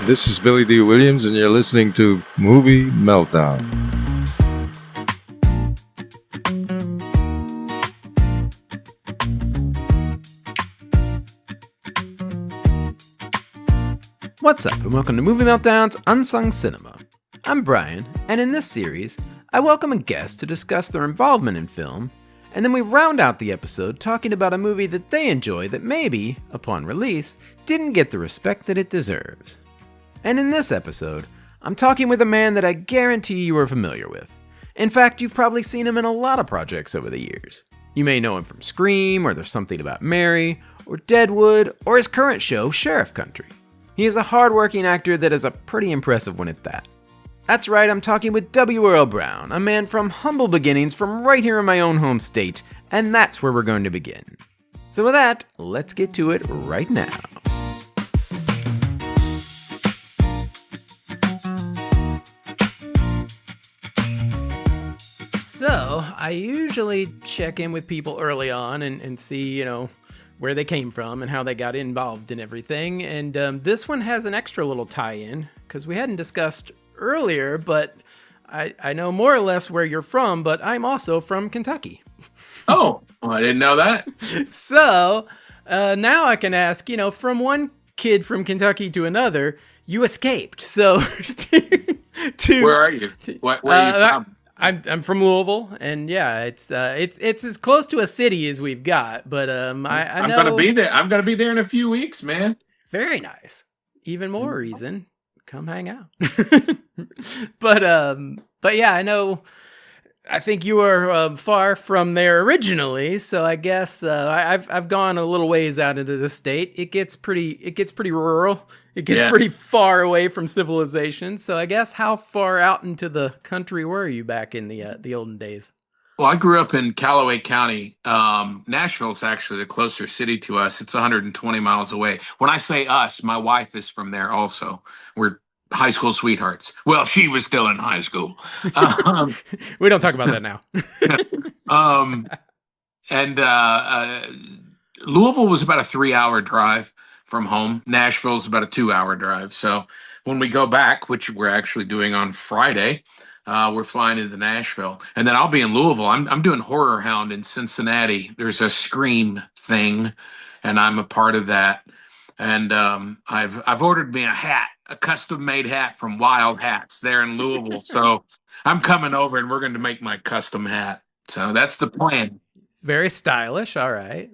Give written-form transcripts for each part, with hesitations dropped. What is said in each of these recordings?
This is Billy D. Williams, and you're listening to Movie Meltdown. What's up, and welcome to Movie Meltdown's Unsung Cinema. I'm Brian, and in this series, I welcome a guest to discuss their involvement in film, and then we round out the episode talking about a movie that they enjoy that maybe, upon release, didn't get the respect that it deserves. And in this episode, I'm talking with a man that I guarantee you are familiar with. In fact, you've probably seen him in a lot of projects over the years. You may know him from Scream, or There's Something About Mary, or Deadwood, or his current show, Sheriff Country. He is a hard-working actor that is a pretty impressive one at that. That's right, I'm talking with W. Earl Brown, a man from humble beginnings from right here in my own home state, and that's where we're going to begin. So with that, let's get to it right now. So, I usually check in with people early on and see, where they came from and how they got involved in everything. And this one has an extra little tie-in, because we hadn't discussed earlier, but I know more or less where you're from, but I'm also from Kentucky. Oh, well, I didn't know that. So, now I can ask, from one kid from Kentucky to another, you escaped. So, Where are you? Where are you from? I'm from Louisville, and yeah, it's as close to a city as we've got. But I know I'm gonna be there. I'm gonna be there in a few weeks, man. Very nice. Even more reason, come hang out. But yeah, I know. I think you were far from there originally, so I guess I've gone a little ways out into the state. It gets pretty rural. It gets pretty far away from civilization. So I guess how far out into the country were you back in the olden days? Well, I grew up in Callaway County. Nashville's actually the closer city to us. It's 120 miles away. When I say us, my wife is from there also. We're high school sweethearts. Well, she was still in high school. We don't talk about that now. Louisville was about a 3-hour drive from home. Nashville's about a 2-hour drive. So when we go back, which we're actually doing on Friday, we're flying into Nashville, and then I'll be in Louisville. I'm doing Horror Hound in Cincinnati. There's a Scream thing, and I'm a part of that. And I've ordered me a hat, a custom-made hat from Wild Hats there in Louisville. So I'm coming over, and we're going to make my custom hat. So that's the plan. Very stylish. All right.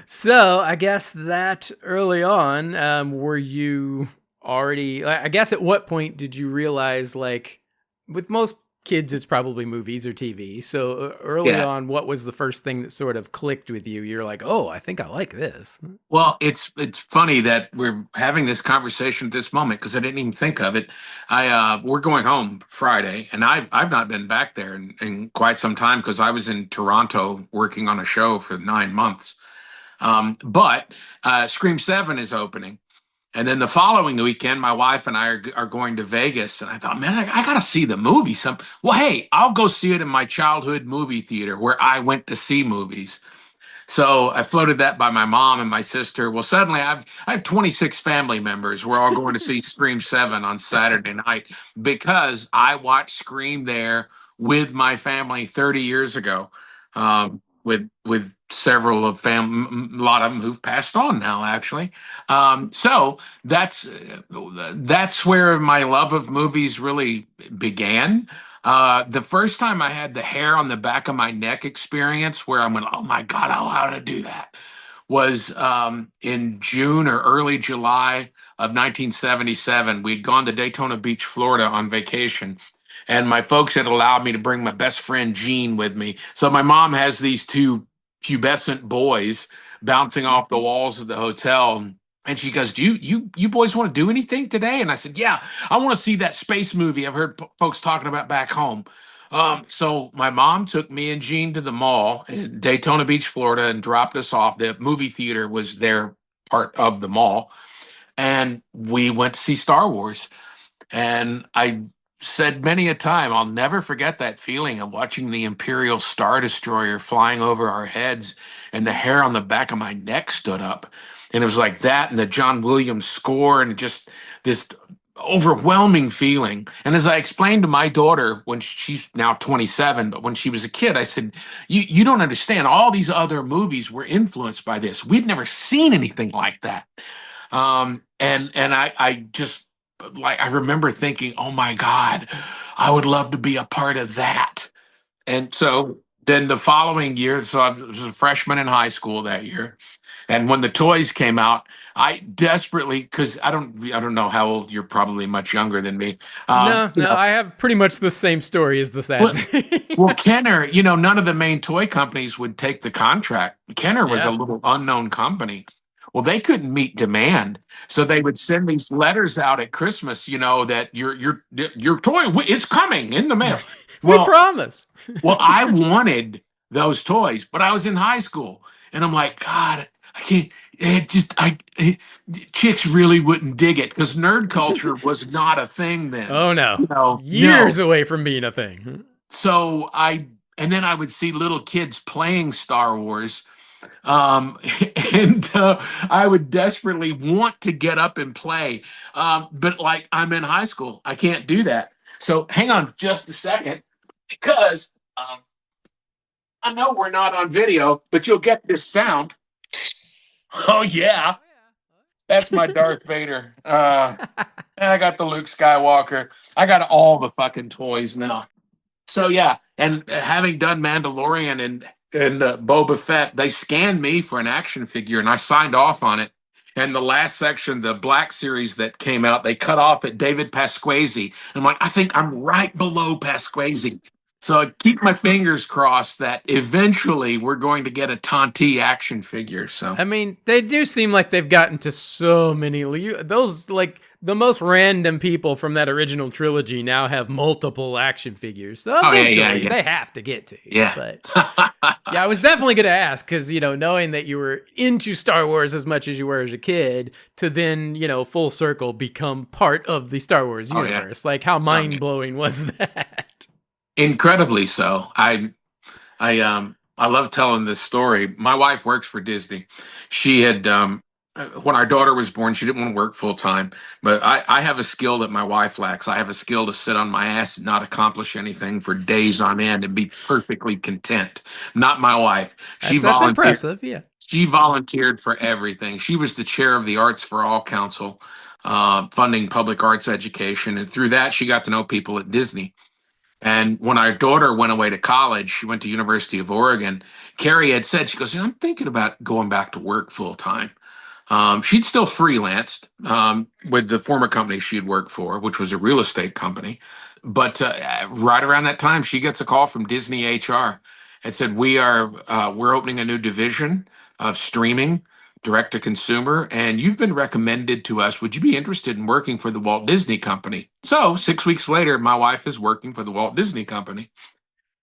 So I guess that early on, were you already? I guess at what point did you realize, like, with most kids, it's probably movies or TV. So early on, what was the first thing that sort of clicked with you? You're like, oh, I think I like this. Well, it's funny that we're having this conversation at this moment, because I didn't even think of it. We're going home Friday, and I've not been back there in quite some time, because I was in Toronto working on a show for 9 months. But Scream 7 is opening. And then the following weekend, my wife and I are going to Vegas. And I thought, man, I got to see the movie. Well, hey, I'll go see it in my childhood movie theater where I went to see movies. So I floated that by my mom and my sister. Well, suddenly I have 26 family members. We're all going to see Scream 7 on Saturday night, because I watched Scream there with my family 30 years ago. With several of a lot of them who've passed on now, actually. So that's where my love of movies really began. The first time I had the hair on the back of my neck experience, where I went, oh my God, how to do that, was in June or early July of 1977. We'd gone to Daytona Beach, Florida on vacation. And my folks had allowed me to bring my best friend, Gene, with me. So my mom has these two pubescent boys bouncing off the walls of the hotel. And she goes, do you boys want to do anything today? And I said, yeah, I want to see that space movie I've heard folks talking about back home. So my mom took me and Gene to the mall in Daytona Beach, Florida, and dropped us off. The movie theater was their part of the mall. And we went to see Star Wars. And I said many a time, I'll never forget that feeling of watching the Imperial Star Destroyer flying over our heads, and the hair on the back of my neck stood up. And it was like that, and the John Williams score, and just this overwhelming feeling. And as I explained to my daughter when she's now 27, but when she was a kid, I said, you don't understand. All these other movies were influenced by this. We'd never seen anything like that. And I just like I remember thinking, oh my God, I would love to be a part of that. And so then the following year, so I was a freshman in high school that year. And when the toys came out, I desperately, because I don't know how old you're, probably much younger than me. No, I have pretty much the same story as the sad Well, thing. well, Kenner, none of the main toy companies would take the contract. Kenner was Yeah. a little unknown company. Well, they couldn't meet demand, so they would send these letters out at Christmas. That your toy it's coming in the mail. We promise. Well, I wanted those toys, but I was in high school, and I'm like, God, I can't. Chicks really wouldn't dig it because nerd culture was not a thing then. Oh no, No. years away from being a thing. So and then I would see little kids playing Star Wars, and I would desperately want to get up and play, but like I'm in high school, I can't do that. So hang on just a second, because I know we're not on video, but you'll get this sound. Oh yeah, that's my Darth Vader. And I got the Luke Skywalker. I got all the fucking toys now. So yeah, and having done Mandalorian and Boba Fett, they scanned me for an action figure, and I signed off on it. And the last section, the Black series that came out, they cut off at David Pasquesi. I'm like, I think I'm right below Pasquesi. So I keep my fingers crossed that eventually we're going to get a Tonti action figure. So I mean, they do seem like they've gotten to so many. Those, like, the most random people from that original trilogy now have multiple action figures. So eventually they have to get to you. Yeah. But yeah, I was definitely going to ask because, knowing that you were into Star Wars as much as you were as a kid to then, full circle become part of the Star Wars universe. Like, how mind-blowing was that? Incredibly so. I love telling this story. My wife works for Disney. She had when our daughter was born, she didn't want to work full time. But I have a skill that my wife lacks. I have a skill to sit on my ass and not accomplish anything for days on end and be perfectly content. Not my wife. That's impressive. Yeah. She volunteered for everything. She was the chair of the Arts for All Council, funding public arts education, and through that, she got to know people at Disney. And when our daughter went away to college, she went to University of Oregon. Carrie had said, she goes, I'm thinking about going back to work full time. She'd still freelanced with the former company she'd worked for, which was a real estate company. But right around that time, she gets a call from Disney HR and said, we're opening a new division of streaming, direct to consumer, and you've been recommended to us. Would you be interested in working for the Walt Disney Company? So 6 weeks later, my wife is working for the Walt Disney Company.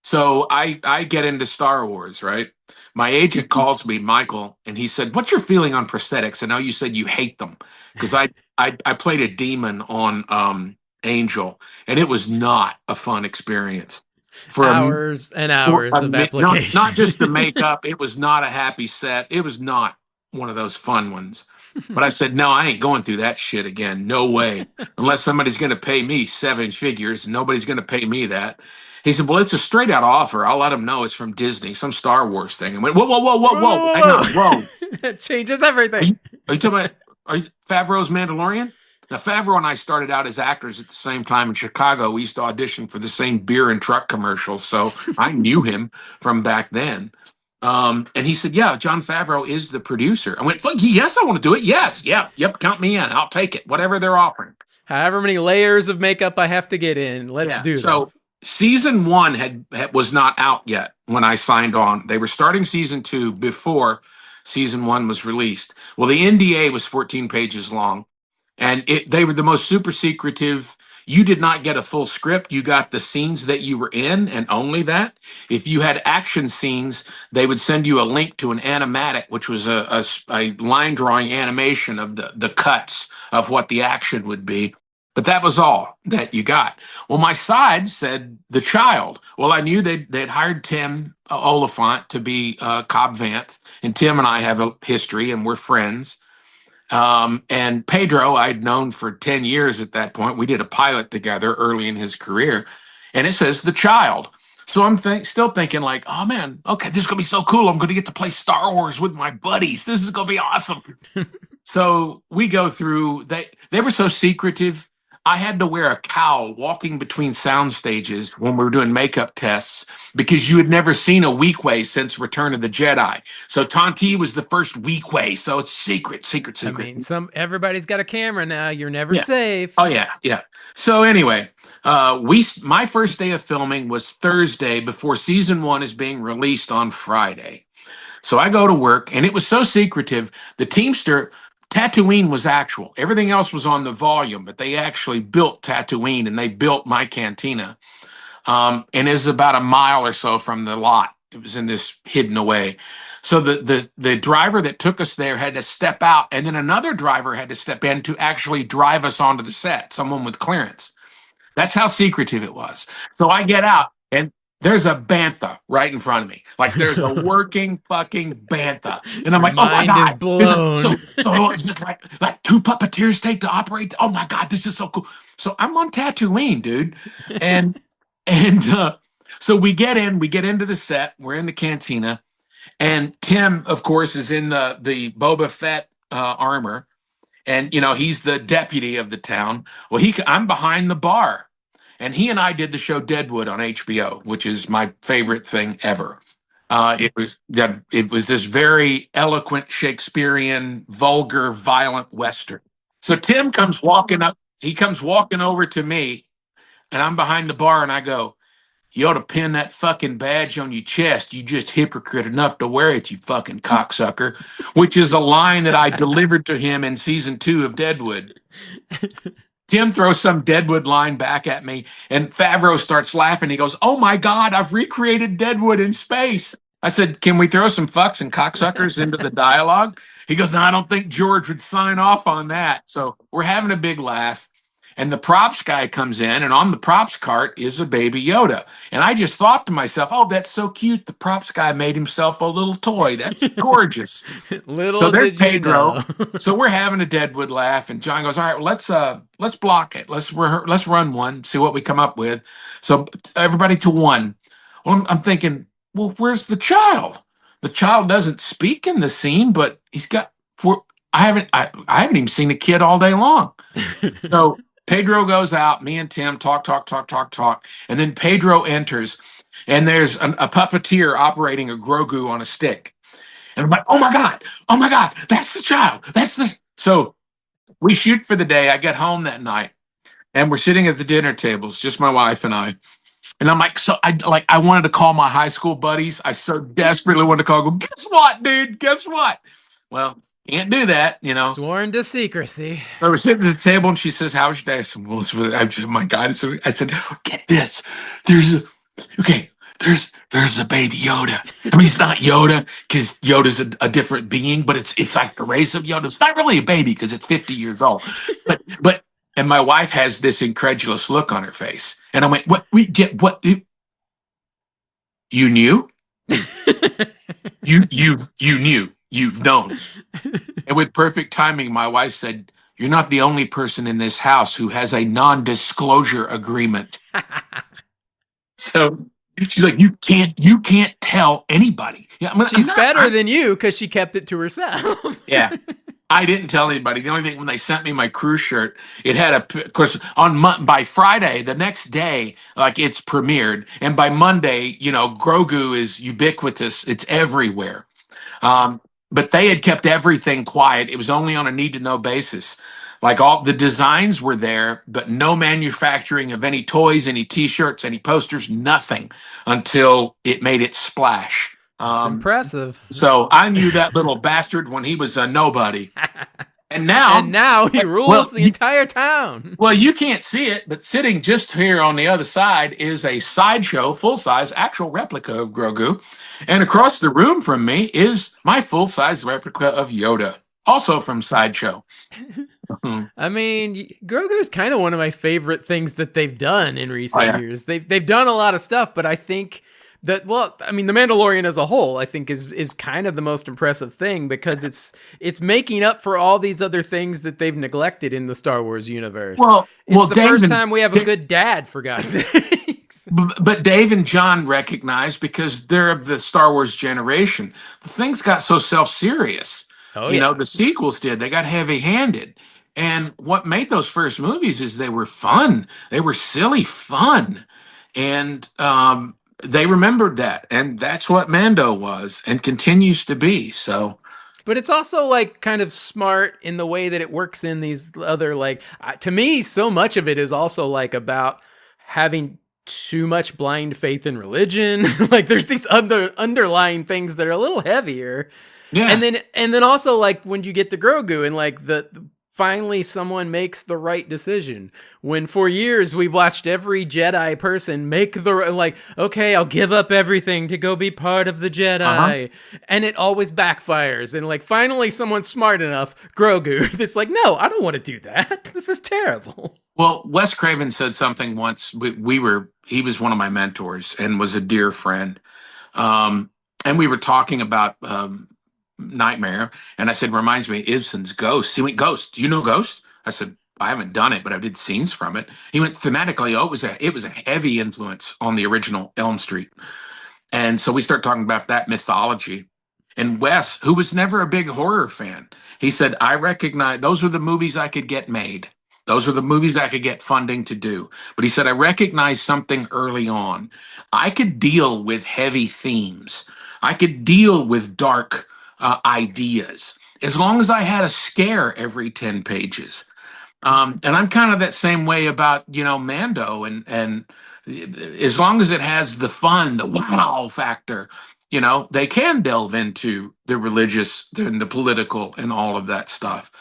So I get into Star Wars, right? My agent calls me, Michael, and he said, what's your feeling on prosthetics? I know you said you hate them, because I played a demon on Angel, and it was not a fun experience. For hours and hours of application. Not just the makeup. It was not a happy set. It was not one of those fun ones. But I said, no, I ain't going through that shit again. No way. Unless somebody's going to pay me 7 figures. Nobody's going to pay me that. He said, well, it's a straight out offer. I'll let him know it's from Disney, some Star Wars thing. I went, whoa. Hang on, whoa. It changes everything. Are you talking about Favreau's Mandalorian? Now, Favreau and I started out as actors at the same time in Chicago. We used to audition for the same beer and truck commercials. So I knew him from back then. And he said, yeah, Jon Favreau is the producer. I went, yes, I want to do it. Yes. Yep. Count me in. I'll take it. Whatever they're offering. However many layers of makeup I have to get in. Let's do this. So season 1 was not out yet when I signed on. They were starting season 2 before season 1 was released. Well, the NDA was 14 pages long, and they were the most super secretive. You did not get a full script. You got the scenes that you were in and only that. If you had action scenes, they would send you a link to an animatic, which was a line drawing animation of the cuts of what the action would be. But that was all that you got. Well, my side said The Child. Well, I knew they'd hired Tim Olyphant to be Cobb Vanth, and Tim and I have a history and we're friends. And Pedro, I'd known for 10 years at that point. We did a pilot together early in his career, and it says The Child. So I'm still thinking like, oh man, okay, this is gonna be so cool. I'm gonna get to play Star Wars with my buddies. This is gonna be awesome. So we go through. They were so secretive. I had to wear a cowl walking between sound stages when we were doing makeup tests because you had never seen a Weequay since Return of the Jedi. So Tonti was the first Weequay. So it's secret. I mean, everybody's got a camera now. You're never Yeah. safe. Oh yeah. So anyway, my first day of filming was Thursday before season 1 is being released on Friday. So I go to work, and it was so secretive. The Teamster Tatooine was actual. Everything else was on the volume, but they actually built Tatooine, and they built my cantina. And it was about a mile or so from the lot. It was in this hidden away. So the driver that took us there had to step out, and then another driver had to step in to actually drive us onto the set, someone with clearance. That's how secretive it was. So I get out, and there's a bantha right in front of me. Like there's a working fucking bantha. And I'm like, oh my Mind God. is blown. So it's just like 2 puppeteers take to operate. Oh my God, this is so cool. So I'm on Tatooine, dude. And so we get into the set, we're in the cantina, and Tim, of course, is in the Boba Fett armor. And he's the deputy of the town. Well, I'm behind the bar. And he and I did the show Deadwood on HBO, which is my favorite thing ever. It was this very eloquent Shakespearean, vulgar, violent Western. So Tim comes walking up. He comes walking over to me, and I'm behind the bar, and I go, "You ought to pin that fucking badge on your chest. You just hypocrite enough to wear it, you fucking cocksucker," which is a line that I delivered to him in season 2 of Deadwood. Tim throws some Deadwood line back at me, and Favreau starts laughing. He goes, "Oh my God, I've recreated Deadwood in space." I said, "Can we throw some fucks and cocksuckers into the dialogue?" He goes, "No, I don't think George would sign off on that." So we're having a big laugh. And the props guy comes in, and on the props cart is a baby Yoda. And I just thought to myself, oh, that's so cute. The props guy made himself a little toy. That's gorgeous. So there's Pedro. So we're having a Deadwood laugh, and John goes, "All right, well, let's block it. Let's run one, see what we come up with." So everybody to one. Well, I'm thinking, well, where's the child? The child doesn't speak in the scene, but he's got. I haven't even seen a kid all day long. So Pedro goes out, me and Tim talk, and then Pedro enters, and there's a puppeteer operating a Grogu on a stick. And I'm like, oh my God, that's the child. So we shoot for the day. I get home that night, and we're sitting at the dinner tables, just my wife and I. And I'm like, I wanted to call my high school buddies. I so desperately wanted to call, guess what, dude? Guess what? Well, can't do that, Sworn to secrecy. So we're sitting at the table, and she says, "How's your day?" I said, "Well, oh my God." So I said, "Get this. There's a baby Yoda. I mean, it's not Yoda because Yoda's a different being, but it's like the race of Yoda. It's not really a baby because it's 50 years old. But and my wife has this incredulous look on her face. And I went, what? You knew? You knew. You've known." And with perfect timing, my wife said, "You're not the only person in this house who has a non-disclosure agreement." So she's like, you can't tell anybody. Yeah, she's better than you because she kept it to herself. Yeah. I didn't tell anybody. The only thing, when they sent me my crew shirt, it had of course, by Friday, the next day, like it's premiered. And by Monday, Grogu is ubiquitous. It's everywhere. But they had kept everything quiet. It was only on a need-to-know basis. Like all the designs were there, but no manufacturing of any toys, any T-shirts, any posters, nothing until it made its splash. It's impressive. So I knew that little bastard when he was a nobody. And now he rules the entire town. Well, you can't see it, but sitting just here on the other side is a Sideshow full-size actual replica of Grogu. And across the room from me is my full-size replica of Yoda, also from Sideshow. I mean, Grogu is kind of one of my favorite things that they've done in recent years. They've done a lot of stuff, but I think I mean, the Mandalorian as a whole, I think, is kind of the most impressive thing because it's making up for all these other things that they've neglected in the Star Wars universe. It's the first time we have a good dad, for God's sakes. But Dave and John recognize, because they're of the Star Wars generation, the things got so self-serious. Oh yeah, The sequels did. They got heavy-handed. And what made those first movies is they were fun. They were silly fun. And they remembered that. And that's what Mando was and continues to be. So, but it's also like kind of smart in the way that it works in these other, like, to me, so much of it is also like about having too much blind faith in religion. Like there's these other underlying things that are a little heavier. yeah. And then also like when you get to Grogu and like finally someone makes the right decision, when for years we've watched every Jedi person make like, okay, I'll give up everything to go be part of the Jedi. And it always backfires. And like finally someone's smart enough, Grogu, that's like, no, I don't want to do that. This is terrible. Well, Wes Craven said something once. He was one of my mentors and was a dear friend. And we were talking about Nightmare, and I said, reminds me of Ibsen's Ghost. He went, Ghost, do you know Ghost? I said, I haven't done it, but I did scenes from it. He went, thematically, it was a heavy influence on the original Elm Street. And so we start talking about that mythology. And Wes, who was never a big horror fan, he said, I recognize those were the movies I could get made. Those were the movies I could get funding to do. But he said, I recognized something early on. I could deal with heavy themes. I could deal with dark ideas, as long as I had a scare every 10 pages. And I'm kind of that same way about, Mando, and as long as it has the fun, the wow factor, they can delve into the religious and the political and all of that stuff.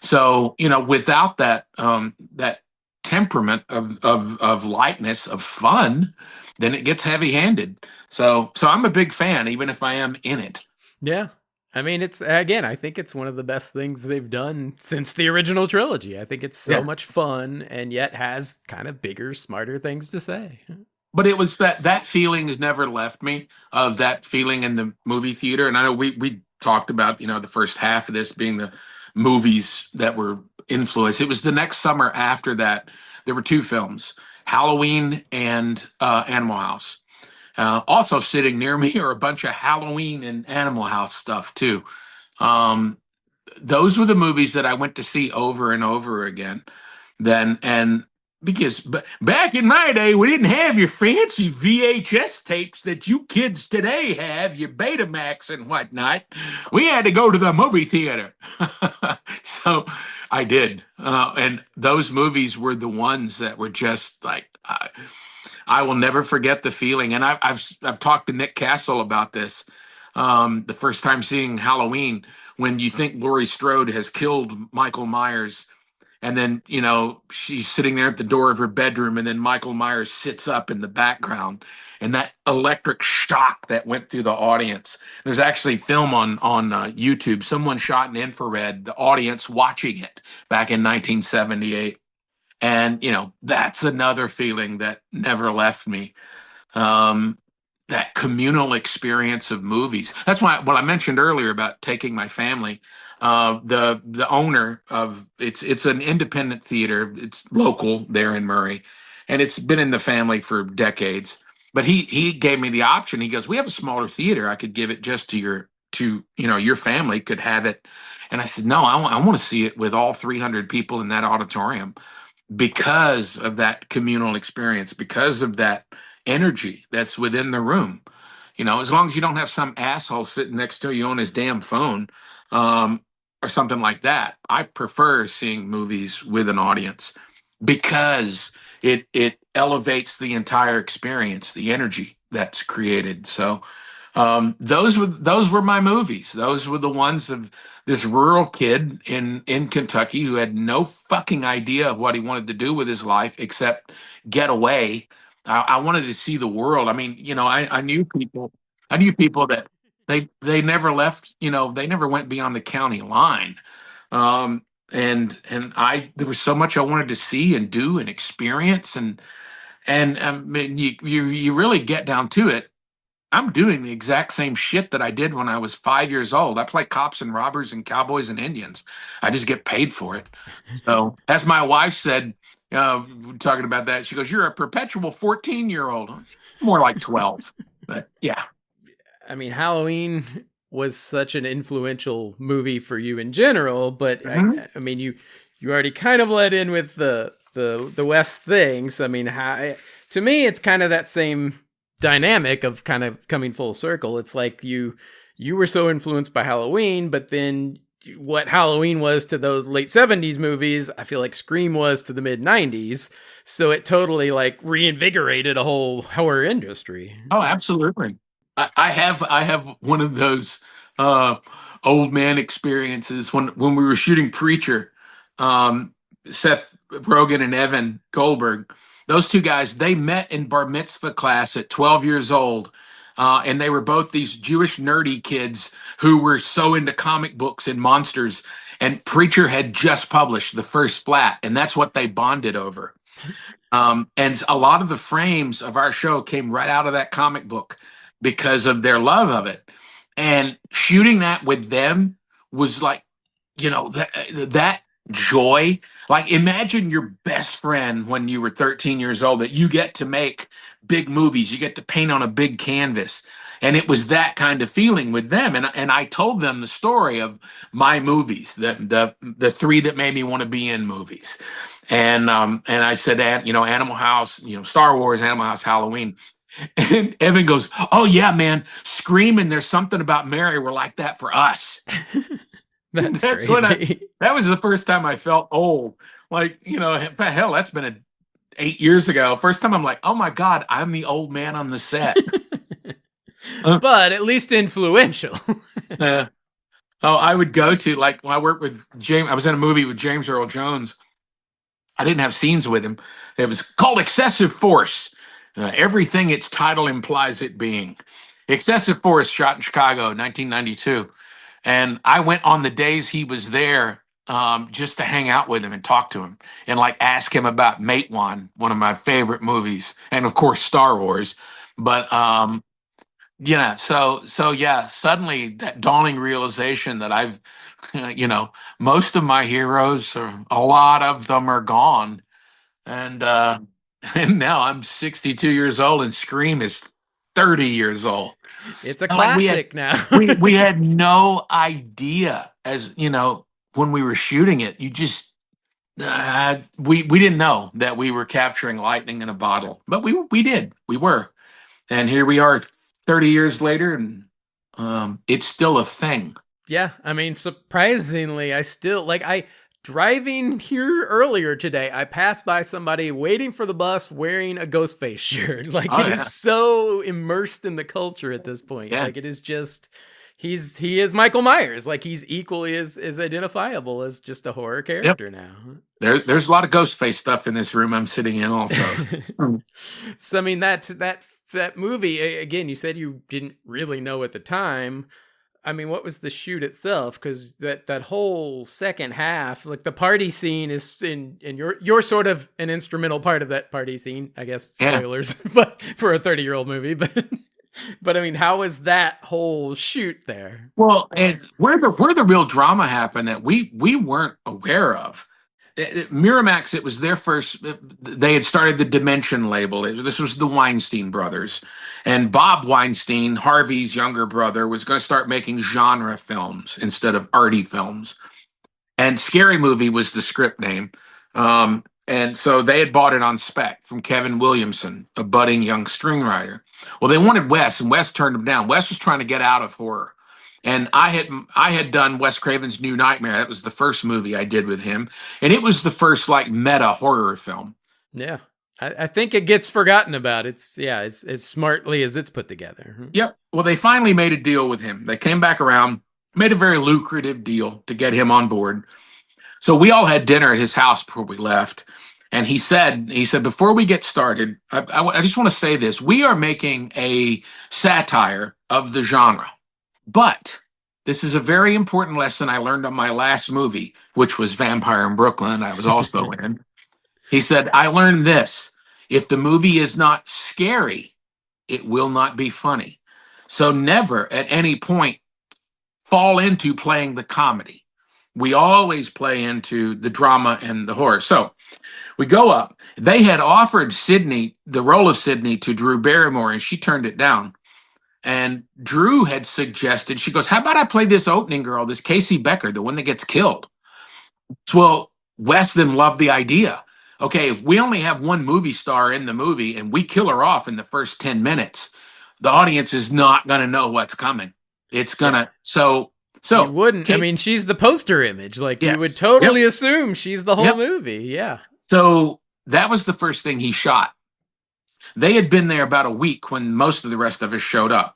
So, without that, that temperament of lightness, of fun, then it gets heavy handed. So I'm a big fan, even if I am in it. Yeah. I mean, I think it's one of the best things they've done since the original trilogy. I think it's so much fun and yet has kind of bigger, smarter things to say. But it was that feeling has never left me, of that feeling in the movie theater. And I know we talked about, the first half of this being the movies that were influenced. It was the next summer after that. There were two films, Halloween and Animal House. Also sitting near me are a bunch of Halloween and Animal House stuff too. Those were the movies that I went to see over and over again. And because back in my day, we didn't have your fancy VHS tapes that you kids today have, your Betamax and whatnot. We had to go to the movie theater. So I did. And those movies were the ones that were just like, I will never forget the feeling. And I've talked to Nick Castle about this. The first time seeing Halloween, when you think Laurie Strode has killed Michael Myers, and then, she's sitting there at the door of her bedroom, and then Michael Myers sits up in the background, and that electric shock that went through the audience. There's actually film on YouTube. Someone shot in infrared, the audience watching it back in 1978. And, that's another feeling that never left me. That communal experience of movies. That's why what I mentioned earlier about taking my family, the owner of it's an independent theater. It's local there in Murray, and it's been in the family for decades. But he gave me the option. He goes, we have a smaller theater. I could give it just to your family could have it. And I said, no, I want to see it with all 300 people in that auditorium, because of that communal experience, because of that energy that's within the room. As long as you don't have some asshole sitting next to you on his damn phone, or something like that. I prefer seeing movies with an audience, because it elevates the entire experience, the energy that's created. So those were my movies. Those were the ones of this rural kid in Kentucky who had no fucking idea of what he wanted to do with his life except get away. I wanted to see the world. I mean, I knew people that they never left. They never went beyond the county line. And there was so much I wanted to see and do and experience, and I mean, you really get down to it. I'm doing the exact same shit that I did when I was 5 years old. I play cops and robbers and cowboys and Indians. I just get paid for it. So, as my wife said, talking about that, she goes, "You're a perpetual 14-year-old." More like 12. But yeah. I mean, Halloween was such an influential movie for you in general, but Mhm. I mean, you already kind of led in with the West thing. So I mean, to me, it's kind of that same dynamic of kind of coming full circle. It's like you were so influenced by Halloween, but then what Halloween was to those late 70s movies, I feel like Scream was to the mid 90s. So it totally like reinvigorated a whole horror industry. Oh, absolutely. I have one of those uh, old man experiences when we were shooting Preacher. Um, Seth Rogen and Evan Goldberg, those two guys, they met in bar mitzvah class at 12 years old. And they were both these Jewish nerdy kids who were so into comic books and monsters. And Preacher had just published the first flat, and that's what they bonded over. And a lot of the frames of our show came right out of that comic book because of their love of it. And shooting that with them was like, that joy. Like, imagine your best friend when you were 13 years old that you get to make big movies, you get to paint on a big canvas. And it was that kind of feeling with them. And I told them the story of my movies, the three that made me want to be in movies. And I said that, Animal House, Star Wars, Animal House, Halloween. And Evan goes, "Oh yeah, man, Scream and There's Something About Mary were like that for us." That's That's crazy. that was the first time I felt old. Like, hell, that's been 8 years ago. First time I'm like, oh my God, I'm the old man on the set. Uh, But at least influential. uh, oh, I would go to, like, when I worked with James, I was in a movie with James Earl Jones. I didn't have scenes with him. It was called Excessive Force. Everything its title implies it being. Excessive Force, shot in Chicago, 1992. And I went on the days he was there, just to hang out with him and talk to him and like ask him about Matewan, one of my favorite movies, and of course Star Wars. But so yeah, suddenly that dawning realization that I've, most of my heroes, or a lot of them, are gone, and and now I'm 62 years old, and Scream is 30 years old. It's a Like, we had classic now. we had no idea, as when we were shooting it. You just we didn't know that we were capturing lightning in a bottle, but we did. We were, and here we are, 30 years later, and it's still a thing. Yeah, I mean, surprisingly, I still like I driving here earlier today, I passed by somebody waiting for the bus wearing a Ghostface shirt. Like Oh it yeah, is so immersed in the culture at this point. yeah. Like it is just he is Michael Myers. Like he's equally as identifiable as just a horror Yep. character now. There's a lot of Ghostface stuff in this room I'm sitting in also. Hmm. So I mean that movie again, you said you didn't really know at the time. I mean, what was the shoot itself? Because that whole second half, like the party scene, is in you're sort of an instrumental part of that party scene. I guess Yeah. spoilers, but for a 30-year-old movie, but I mean, how was that whole shoot there? Well, and where the real drama happened that we weren't aware of. Miramax, it was their first. They had started the Dimension label. This was the Weinstein brothers, and Bob Weinstein, Harvey's younger brother, was going to start making genre films instead of arty films. And Scary Movie was the script name. And so they had bought it on spec from Kevin Williamson, a budding young screenwriter. Well, they wanted Wes, and Wes turned him down. Wes was trying to get out of horror. And I had done Wes Craven's New Nightmare. That was the first movie I did with him. And it was the first like meta horror film. Yeah, I think it gets forgotten about. It's as smartly as it's put together. Yep. Well, they finally made a deal with him. They came back around, made a very lucrative deal to get him on board. So we all had dinner at his house before we left. And he said, before we get started, I just want to say this. We are making a satire of the genre. But this is a very important lesson I learned on my last movie, which was Vampire in Brooklyn. I was also in. He said, I learned this. If the movie is not scary, it will not be funny. So never at any point fall into playing the comedy. We always play into the drama and the horror. So we go up. They had offered Sydney the role of Sydney to Drew Barrymore, and she turned it down. And Drew had suggested, she goes, how about I play this opening girl, this Casey Becker, the one that gets killed? Well, Wes then loved the idea. Okay, if we only have one movie star in the movie and we kill her off in the first 10 minutes, the audience is not going to know what's coming. It's going to, so. You wouldn't, I mean, she's the poster image. Like, yes. You would totally assume she's the whole movie. Yeah. So that was the first thing he shot. They had been there about a week when most of the rest of us showed up.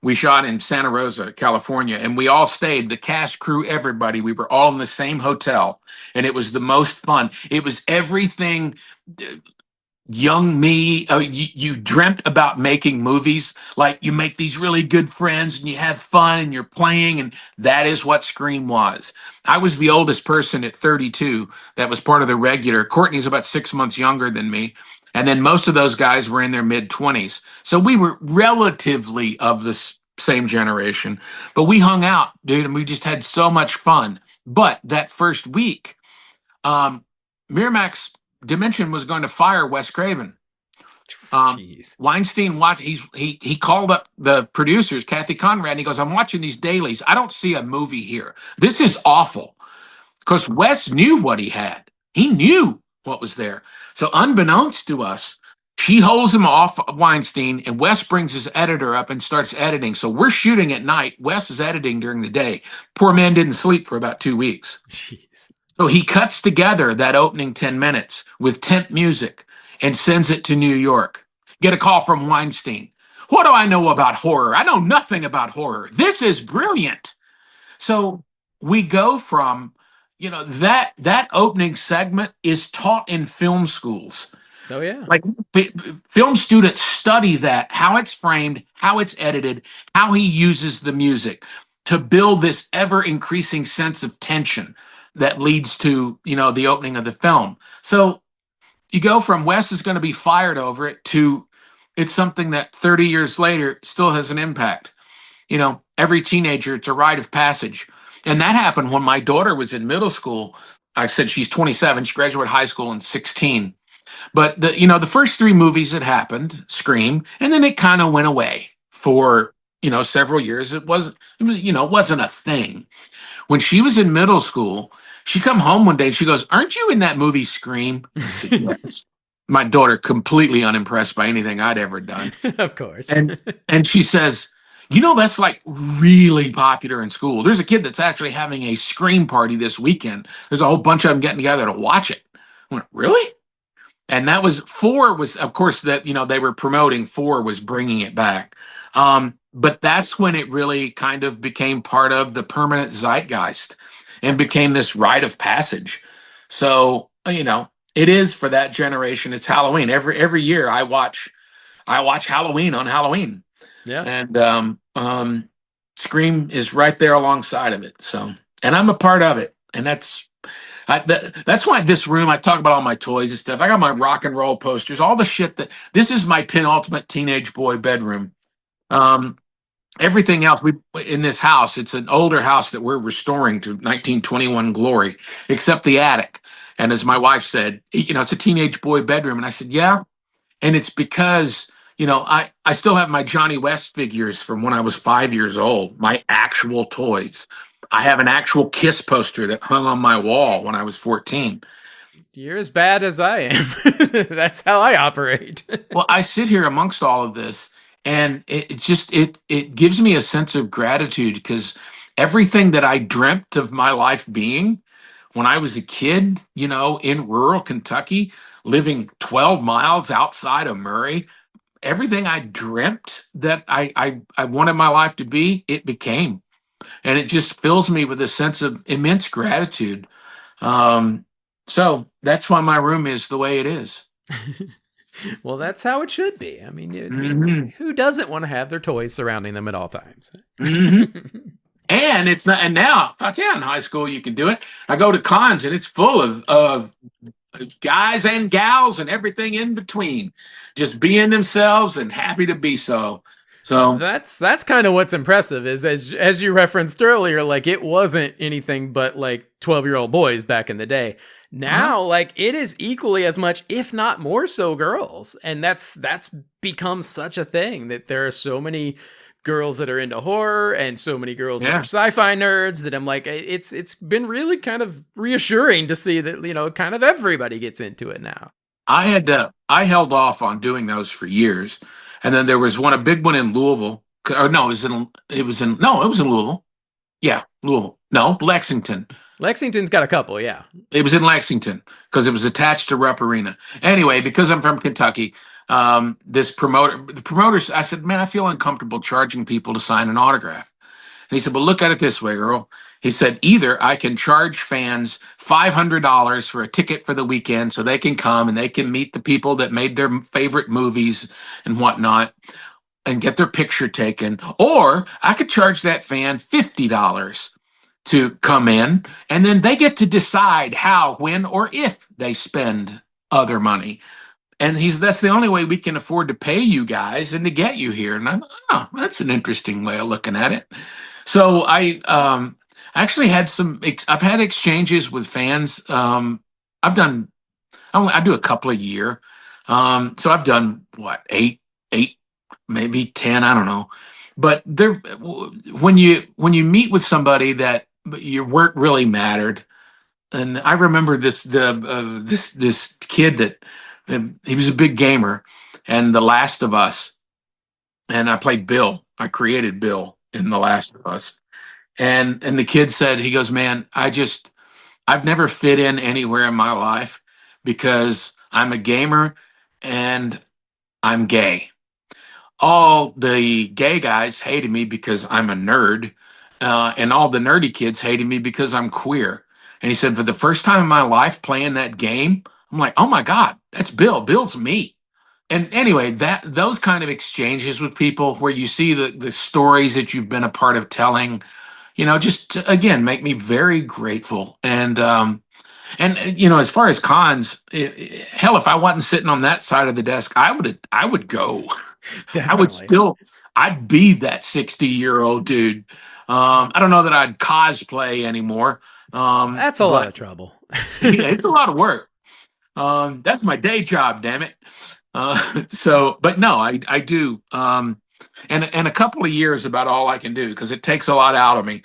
We shot in Santa Rosa, California, and we all stayed, the cast, crew, everybody. We were all in the same hotel, and it was the most fun. It was everything young me, you dreamt about making movies. Like, you make these really good friends and you have fun and you're playing, and that is what Scream was. I was the oldest person at 32 that was part of the regular. Courtney's about 6 months younger than me. And then most of those guys were in their mid-20s. So we were relatively of the same generation. But we hung out, dude, and we just had so much fun. But that first week, Miramax Dimension was going to fire Wes Craven. Weinstein he called up the producers, Kathy Conrad, and he goes, I'm watching these dailies. I don't see a movie here. This is awful. Because Wes knew what he had. He knew what was there. So unbeknownst to us, she holds him off Weinstein, and Wes brings his editor up and starts editing. So we're shooting at night. Wes is editing during the day. Poor man didn't sleep for about 2 weeks. Jeez. So he cuts together that opening 10 minutes with temp music and sends it to New York. Get a call from Weinstein. What do I know about horror? I know nothing about horror. This is brilliant. So we go from, that opening segment is taught in film schools. Oh, yeah. Like, film students study that, how it's framed, how it's edited, how he uses the music to build this ever increasing sense of tension that leads to, the opening of the film. So you go from Wes is going to be fired over it to it's something that 30 years later still has an impact. Every teenager, it's a rite of passage. And that happened when my daughter was in middle school. I said she's 27. She graduated high school in 16. But the first three movies that happened, Scream, and then it kind of went away for, several years. It wasn't a thing. When she was in middle school, she come home one day and she goes, aren't you in that movie Scream? I said, yes. My daughter, completely unimpressed by anything I'd ever done. Of course. And she says, that's like really popular in school. There's a kid that's actually having a Scream party this weekend. There's a whole bunch of them getting together to watch it. I went, really? And that was 4 was, of course, that, they were promoting 4 was bringing it back. But that's when it really kind of became part of the permanent zeitgeist and became this rite of passage. So, it is for that generation. It's Halloween. Every year I watch Halloween on Halloween. Yeah. And Scream is right there alongside of it. So, and I'm a part of it. And that's why this room, I talk about all my toys and stuff. I got my rock and roll posters, all the shit this is my penultimate teenage boy bedroom. Everything else in this house, it's an older house that we're restoring to 1921 glory, except the attic. And as my wife said, it's a teenage boy bedroom. And I said, yeah. And it's because, I still have my Johnny West figures from when I was 5 years old, my actual toys. I have an actual Kiss poster that hung on my wall when I was 14. You're as bad as I am. That's how I operate. Well, I sit here amongst all of this, and it gives me a sense of gratitude because everything that I dreamt of my life being when I was a kid, in rural Kentucky, living 12 miles outside of Murray, everything I dreamt that I wanted my life to be, it became. And it just fills me with a sense of immense gratitude. So that's why my room is the way it is. Well, that's how it should be. I mean, who doesn't want to have their toys surrounding them at all times? Mm-hmm. And it's not. And now, fuck yeah, in high school you can do it. I go to cons and it's full of guys and gals and everything in between, just being themselves and happy to be so. So that's kind of what's impressive is as you referenced earlier, like it wasn't anything but like 12-year-old boys back in the day. Now, like it is equally as much, if not more so, girls, and that's become such a thing that there are so many girls that are into horror and so many girls that are sci-fi nerds that I'm like, it's been really kind of reassuring to see that, you know, kind of everybody gets into it now. I held off on doing those for years, and then there was a big one in Louisville. Or no, it was in Louisville. Yeah, Louisville. No, Lexington. Lexington's got a couple, yeah. It was in Lexington because it was attached to Rupp Arena. Anyway, because I'm from Kentucky, the promoters, I said, man, I feel uncomfortable charging people to sign an autograph. And he said, well, look at it this way, Earl. He said, either I can charge fans $500 for a ticket for the weekend so they can come and they can meet the people that made their favorite movies and whatnot and get their picture taken, or I could charge that fan $50 to come in, and then they get to decide how, when, or if they spend other money. And that's the only way we can afford to pay you guys and to get you here. And I'm, that's an interesting way of looking at it. So I actually I've had exchanges with fans. I do a couple a year. So I've done what, eight, maybe 10, I don't know. But when you meet with somebody that your work really mattered, and I remember this kid that he was a big gamer, and The Last of Us, and I played Bill. I created Bill in The Last of Us, and the kid said, he goes, man, I've never fit in anywhere in my life because I'm a gamer and I'm gay. All the gay guys hated me because I'm a nerd, and all the nerdy kids hated me because I'm queer. And he said, for the first time in my life playing that game, I'm like, oh my God, that's Bill. Bill's me. And anyway, those kind of exchanges with people where you see the stories that you've been a part of telling, you know, just again, make me very grateful. And you know, as far as cons, hell, if I wasn't sitting on that side of the desk, I would go. Definitely. I'd be that 60-year-old dude. I don't know that I'd cosplay anymore. That's a lot of trouble. Yeah, it's a lot of work. That's my day job, damn it. But no, I do. And a couple of years about all I can do because it takes a lot out of me,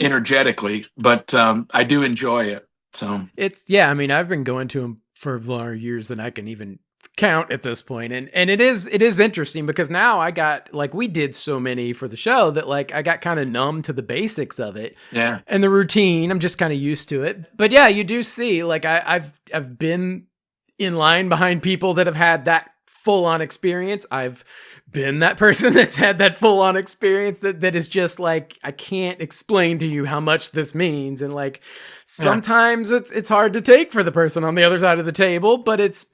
energetically, but I do enjoy it. So I mean, I've been going to them for longer years than I can even count at this point. And it is interesting because now I got, like, we did so many for the show that, like, I got kind of numb to the basics of it. Yeah. And the routine, I'm just kind of used to it. But yeah, you do see, like, I've been in line behind people that have had that full-on experience. I've been that person that's had that full-on experience that is just like, I can't explain to you how much this means. And like, sometimes it's hard to take for the person on the other side of the table, but it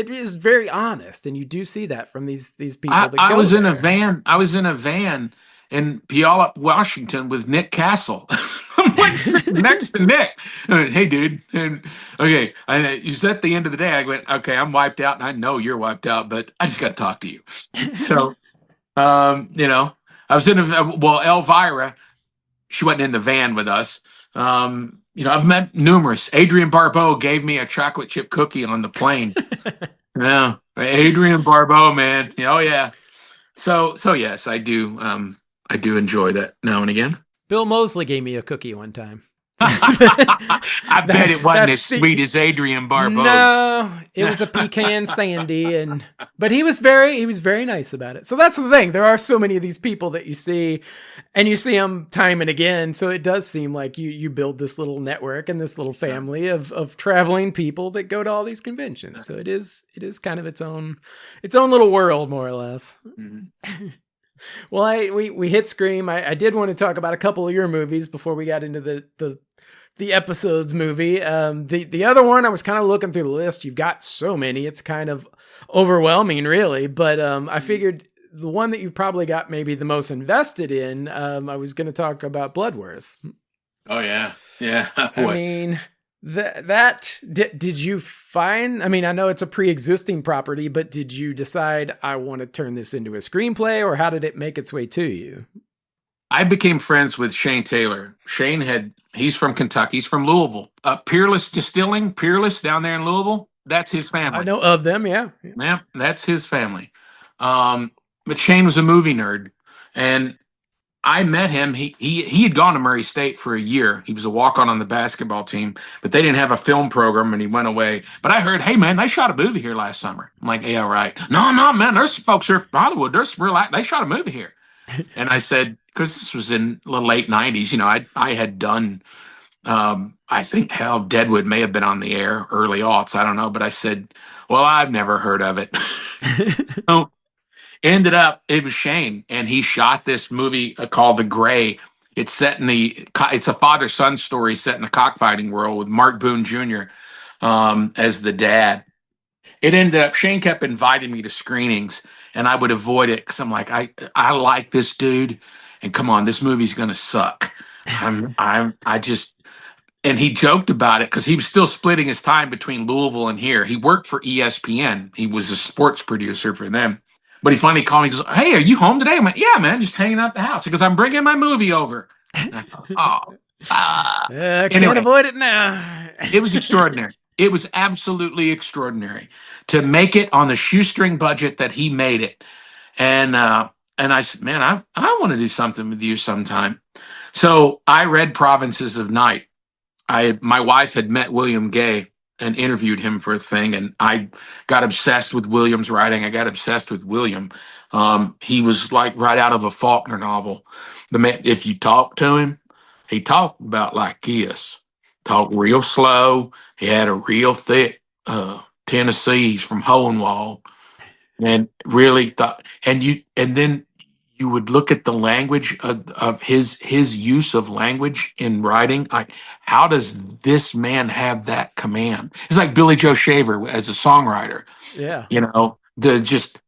is very honest. And you do see that from these people. I was in a van in Puyallup, Washington with Nick Castle. I'm like sitting next to Nick. Hey, dude. And okay, it's at the end of the day. I went, okay, I'm wiped out, and I know you're wiped out, but I just got to talk to you. So, you know, I was in Elvira, she wasn't in the van with us. You know, I've met numerous. Adrienne Barbeau gave me a chocolate chip cookie on the plane. Yeah, Adrienne Barbeau, man. Oh yeah. So yes, I do. I do enjoy that now and again. Bill Moseley gave me a cookie one time. I bet it wasn't as sweet as Adrienne Barbeau's. No, it was a pecan sandy, but he was very nice about it. So that's the thing. There are so many of these people that you see, and you see them time and again. So it does seem like you build this little network and this little family of traveling people that go to all these conventions. So it is kind of its own little world, more or less. Mm-hmm. Well, we hit Scream. I did want to talk about a couple of your movies before we got into the episodes movie. The other one, I was kind of looking through the list. You've got so many, it's kind of overwhelming, really. But I figured the one that you've probably got maybe the most invested in, I was going to talk about Bloodworth. Oh yeah, yeah. I mean, Did you find, I mean, I know it's a pre-existing property, but did you decide I want to turn this into a screenplay, or how did it make its way to you? I became friends with Shane Taylor. He's from Kentucky. He's from Louisville. Peerless Distilling, Peerless down there in Louisville. That's his family. I know of them, yeah. Yeah, that's his family. But Shane was a movie nerd, and I met him. He had gone to Murray State for a year. He was a walk-on on the basketball team, but they didn't have a film program, and he went away. But I heard, hey man, they shot a movie here last summer. I'm like, yeah, right. No, man, there's folks here from Hollywood. They shot a movie here. And I said, because this was in the late '90s, I had done. I think Deadwood may have been on the air, early aughts. I don't know, but I said, well, I've never heard of it. So ended up, it was Shane, and he shot this movie called The Gray. It's a father-son story set in the cockfighting world with Mark Boone Jr. As the dad. It ended up, Shane kept inviting me to screenings, and I would avoid it because I'm like, I like this dude, and come on, this movie's gonna suck. And he joked about it because he was still splitting his time between Louisville and here. He worked for ESPN. He was a sports producer for them. But he finally called me. He goes, hey, are you home today? I'm like, yeah, man, just hanging out the house. He goes, I'm bringing my movie over. I thought, Can't avoid it now. It was extraordinary. It was absolutely extraordinary to make it on the shoestring budget that he made it. And I said, man, I want to do something with you sometime. So I read Provinces of Night. My wife had met William Gay and interviewed him for a thing, and I got obsessed with William's writing. I got obsessed with William. He was like right out of a Faulkner novel. The man, if you talk to him, he talked about like this. Talked real slow. He had a real thick Tennessee. He's from Hohenwald, and really thought. And then you would look at the language of his use of language in writing. Like, how does this man have that command? It's like Billy Joe Shaver as a songwriter. Yeah.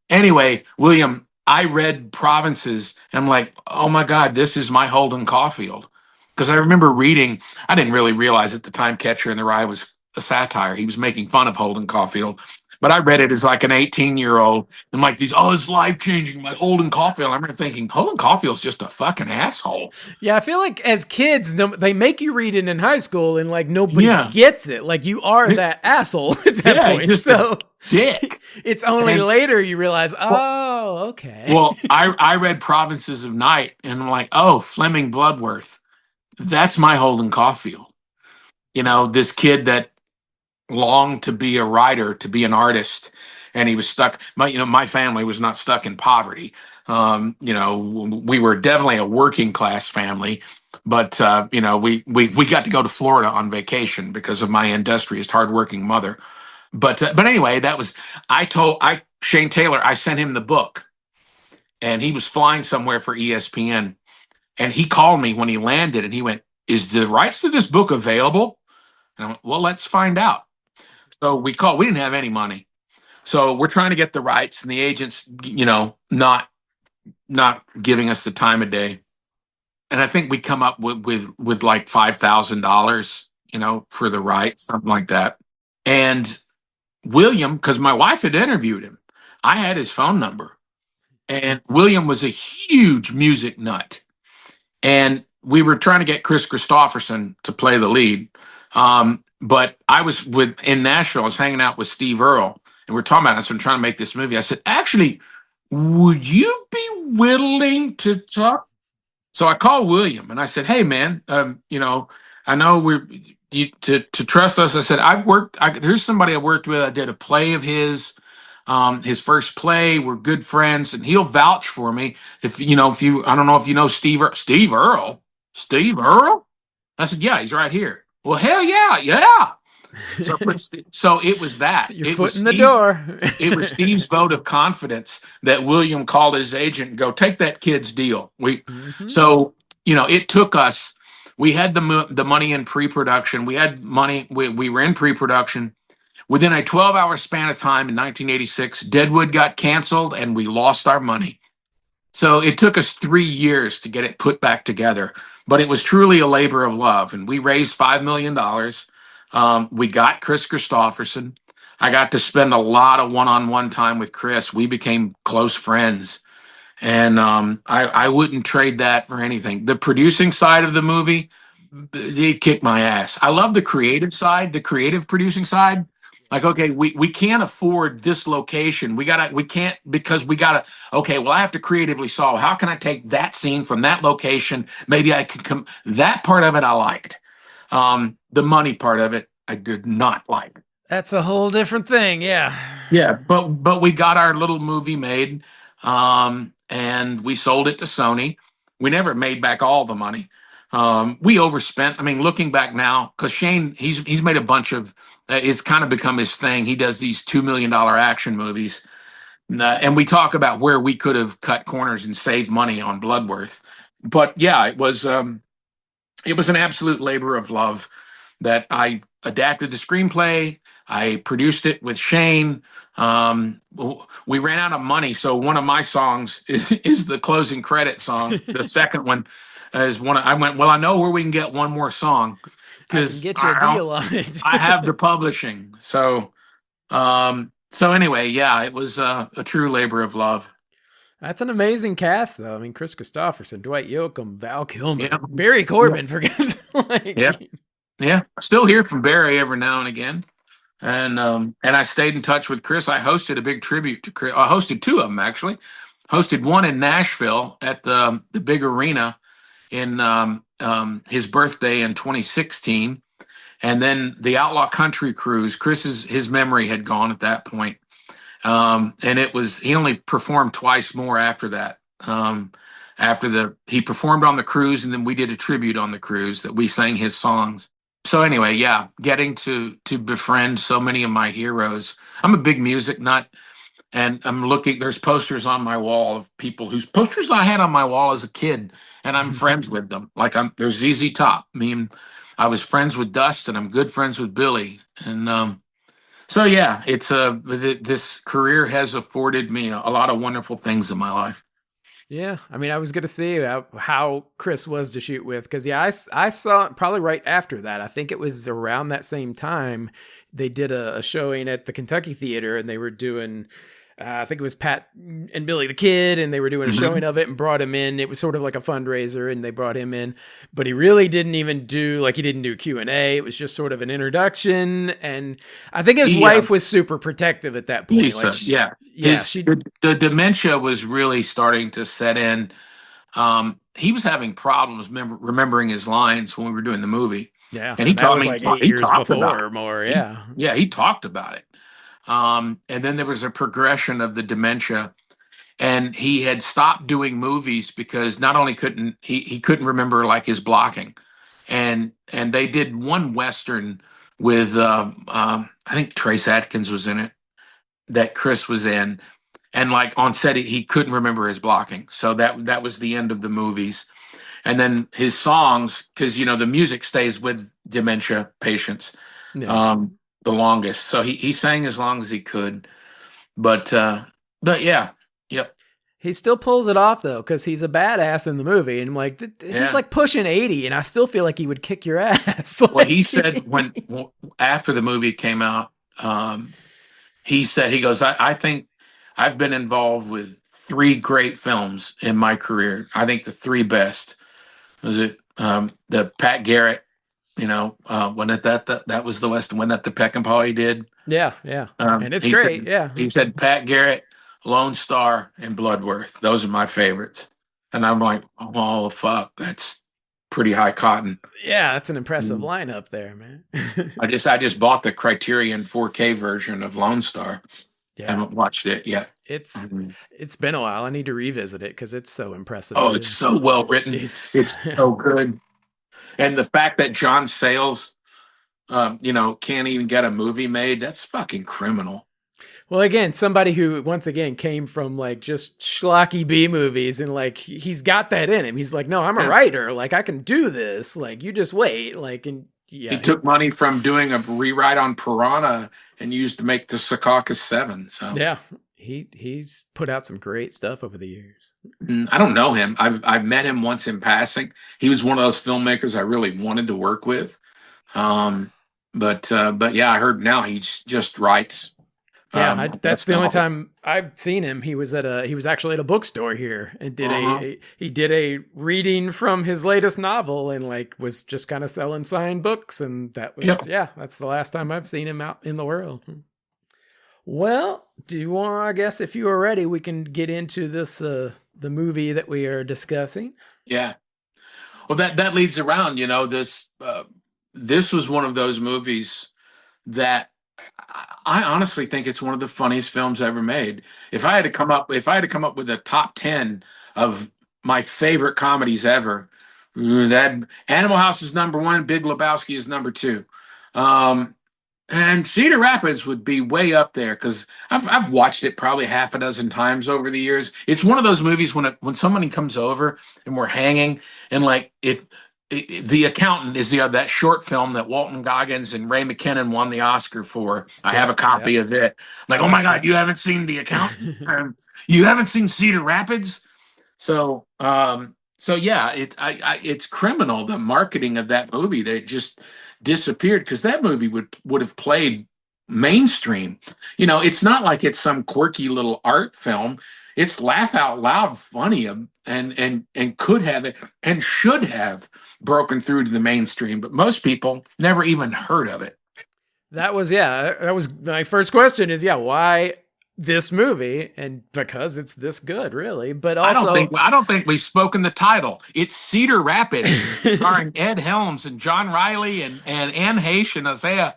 Anyway, William, I read Provinces, and I'm like, oh my God, this is my Holden Caulfield. Because I remember reading, I didn't really realize at the time Catcher in the Rye was a satire. He was making fun of Holden Caulfield. But I read it as like an 18-year-old, and like it's life-changing, my Holden Caulfield. I remember thinking, Holden Caulfield's just a fucking asshole. Yeah, I feel like as kids, they make you read it in high school, and like nobody gets it. Like you are that asshole at that point. Just so dick. It's only later you realize, oh, okay. Well, I read Provinces of Night, and I'm like, oh, Fleming Bloodworth. That's my Holden Caulfield. This kid that longed to be a writer, to be an artist, and he was stuck. My family was not stuck in poverty. We were definitely a working class family, but we got to go to Florida on vacation because of my industrious, hardworking mother. But anyway, Shane Taylor. I sent him the book, and he was flying somewhere for ESPN. And he called me when he landed, and he went, is the rights to this book available? And I went, well, let's find out. So we called. We didn't have any money. So we're trying to get the rights, and the agent's, not giving us the time of day. And I think we come up with like $5,000, for the rights, something like that. And William, because my wife had interviewed him, I had his phone number. And William was a huge music nut. And we were trying to get Kris Kristofferson to play the lead. But I was in Nashville. I was hanging out with Steve Earle, and we're talking about this. I'm trying to make this movie. I said, actually, would you be willing to talk? So I called William, and I said, hey, man, I know to trust us. I said, here's somebody I worked with. I did a play of his first play. We're good friends, and he'll vouch for me. I don't know if you know Steve Earle. Steve Earle? I said, yeah, he's right here. Well, hell yeah. So it was that. Your foot in the door. It was Steve's vote of confidence that William called his agent and go, take that kid's deal. So, it took us, we had the money in pre-production. We had money. We were in pre-production. Within a 12-hour span of time in 1986, Deadwood got canceled, and we lost our money. So it took us 3 years to get it put back together, but it was truly a labor of love. And we raised $5 million. We got Kris Kristofferson. I got to spend a lot of one-on-one time with Kris. We became close friends. And I wouldn't trade that for anything. The producing side of the movie, it kicked my ass. I love the creative side, the creative producing side. Like, okay, we can't afford this location. We can't because we gotta, okay, well, I have to creatively solve. How can I take that scene from that location? Maybe I can come. That part of it I liked. The money part of it, I did not like. That's a whole different thing. Yeah. Yeah, but we got our little movie made, and we sold it to Sony. We never made back all the money. We overspent. I mean, looking back now, because Shane, he's made a bunch of. It's kind of become his thing. He does these $2 million action movies, and we talk about where we could have cut corners and saved money on Bloodworth. But yeah, it was an absolute labor of love that I adapted the screenplay. I produced it with Shane. We ran out of money, so one of my songs is the closing credit song. The second one is one. I went, well, I know where we can get one more song because get you a deal on it. I have the publishing. So anyway, yeah, it was a true labor of love. That's an amazing cast, though. I mean, Kris Kristofferson, Dwight Yoakam, Val Kilmer, Barry Corbin, for God's sake. Yeah. Still hear from Barry every now and again. And I stayed in touch with Kris. I hosted a big tribute to Kris. I hosted two of them, actually. Hosted one in Nashville at the big arena in his birthday in 2016. And then the Outlaw Country Cruise. His memory had gone at that point. And he only performed twice more after that. He performed on the cruise, and then we did a tribute on the cruise that we sang his songs. So anyway, yeah, getting to befriend so many of my heroes. I'm a big music nut, and there's posters on my wall of people whose posters I had on my wall as a kid, and I'm friends with them. Like there's ZZ Top. I was friends with Dust, and I'm good friends with Billy. And so yeah, it's this career has afforded me a lot of wonderful things in my life. Yeah, I mean, I was going to say how Kris was to shoot with, because yeah, I saw it probably right after that. I think it was around that same time they did a showing at the Kentucky Theater, and they were doing, I think it was Pat and Billy the Kid, and they were doing a showing of it and brought him in. It was sort of like a fundraiser, and they brought him in, but he really didn't even he didn't do Q&A. It was just sort of an introduction, and I think his wife was super protective at that point. Lisa, the dementia was really starting to set in. He was having problems remembering his lines when we were doing the movie. Yeah, and he talked like 8 years before or more. Yeah, he talked about it. And then there was a progression of the dementia, and he had stopped doing movies because not only couldn't he couldn't remember like his blocking, and they did one Western with I think Trace Adkins was in it that Kris was in, and like on set he couldn't remember his blocking, so that was the end of the movies. And then his songs, because the music stays with dementia patients. Yeah. The longest, so he sang as long as he could, but yeah, yep. He still pulls it off though, because he's a badass in the movie, and like he's like pushing 80, and I still feel like he would kick your ass. Well, he said after the movie came out, he goes, I think I've been involved with 3 great films in my career. I think the 3 best was the Pat Garrett. When that was the Western one that the Peckinpah did. Yeah. And it's great. He said Pat Garrett, Lone Star, and Bloodworth. Those are my favorites. And I'm like, oh fuck, that's pretty high cotton. Yeah, that's an impressive lineup there, man. I just bought the Criterion 4K version of Lone Star. Yeah. I haven't watched it yet. It's been a while. I need to revisit it because it's so impressive. Oh, it's so well written. It's so good. And the fact that John Sayles, can't even get a movie made, that's fucking criminal. Well, again, somebody who, once again, came from like just schlocky B movies, and like he's got that in him. He's like, no, I'm a writer. Like, I can do this. Like, you just wait. Like, and yeah. He took money from doing a rewrite on Piranha and used to make the Secaucus 7. So yeah. He's put out some great stuff over the years. I don't know him. I've met him once in passing. He was one of those filmmakers I really wanted to work with. But yeah, I heard now he just writes. Yeah, that's the only novels. time I've seen him. He was actually at a bookstore here and did Uh-huh. he did a reading from his latest novel and like was just kind of selling signed books, and that was Yep. that's the last time I've seen him out in the world. Well, do you want? I guess if you are ready, we can get into this the movie that we are discussing. Yeah. Well, that leads around. This was one of those movies that I honestly think it's one of the funniest films ever made. If I had to come up with a top 10 of my favorite comedies ever, that Animal House is number one, Big Lebowski is number two. Um, and Cedar Rapids would be way up there because I've watched it probably half a dozen times over the years. It's one of those movies when somebody comes over and we're hanging and like if the Accountant is that short film that Walton Goggins and Ray McKinnon won the Oscar for. I have a copy of it. Like, oh my God, you haven't seen The Accountant? You haven't seen Cedar Rapids? So yeah, it's criminal the marketing of that movie that it just disappeared because that movie would have played mainstream. It's not like it's some quirky little art film. It's laugh out loud funny and could have it and should have broken through to the mainstream, but most people never even heard of it. That was my first question is why this movie? And because it's this good, really. But also I don't think we've spoken the title. It's Cedar Rapids, starring Ed Helms and John Reilly and Anne Heche and Isaiah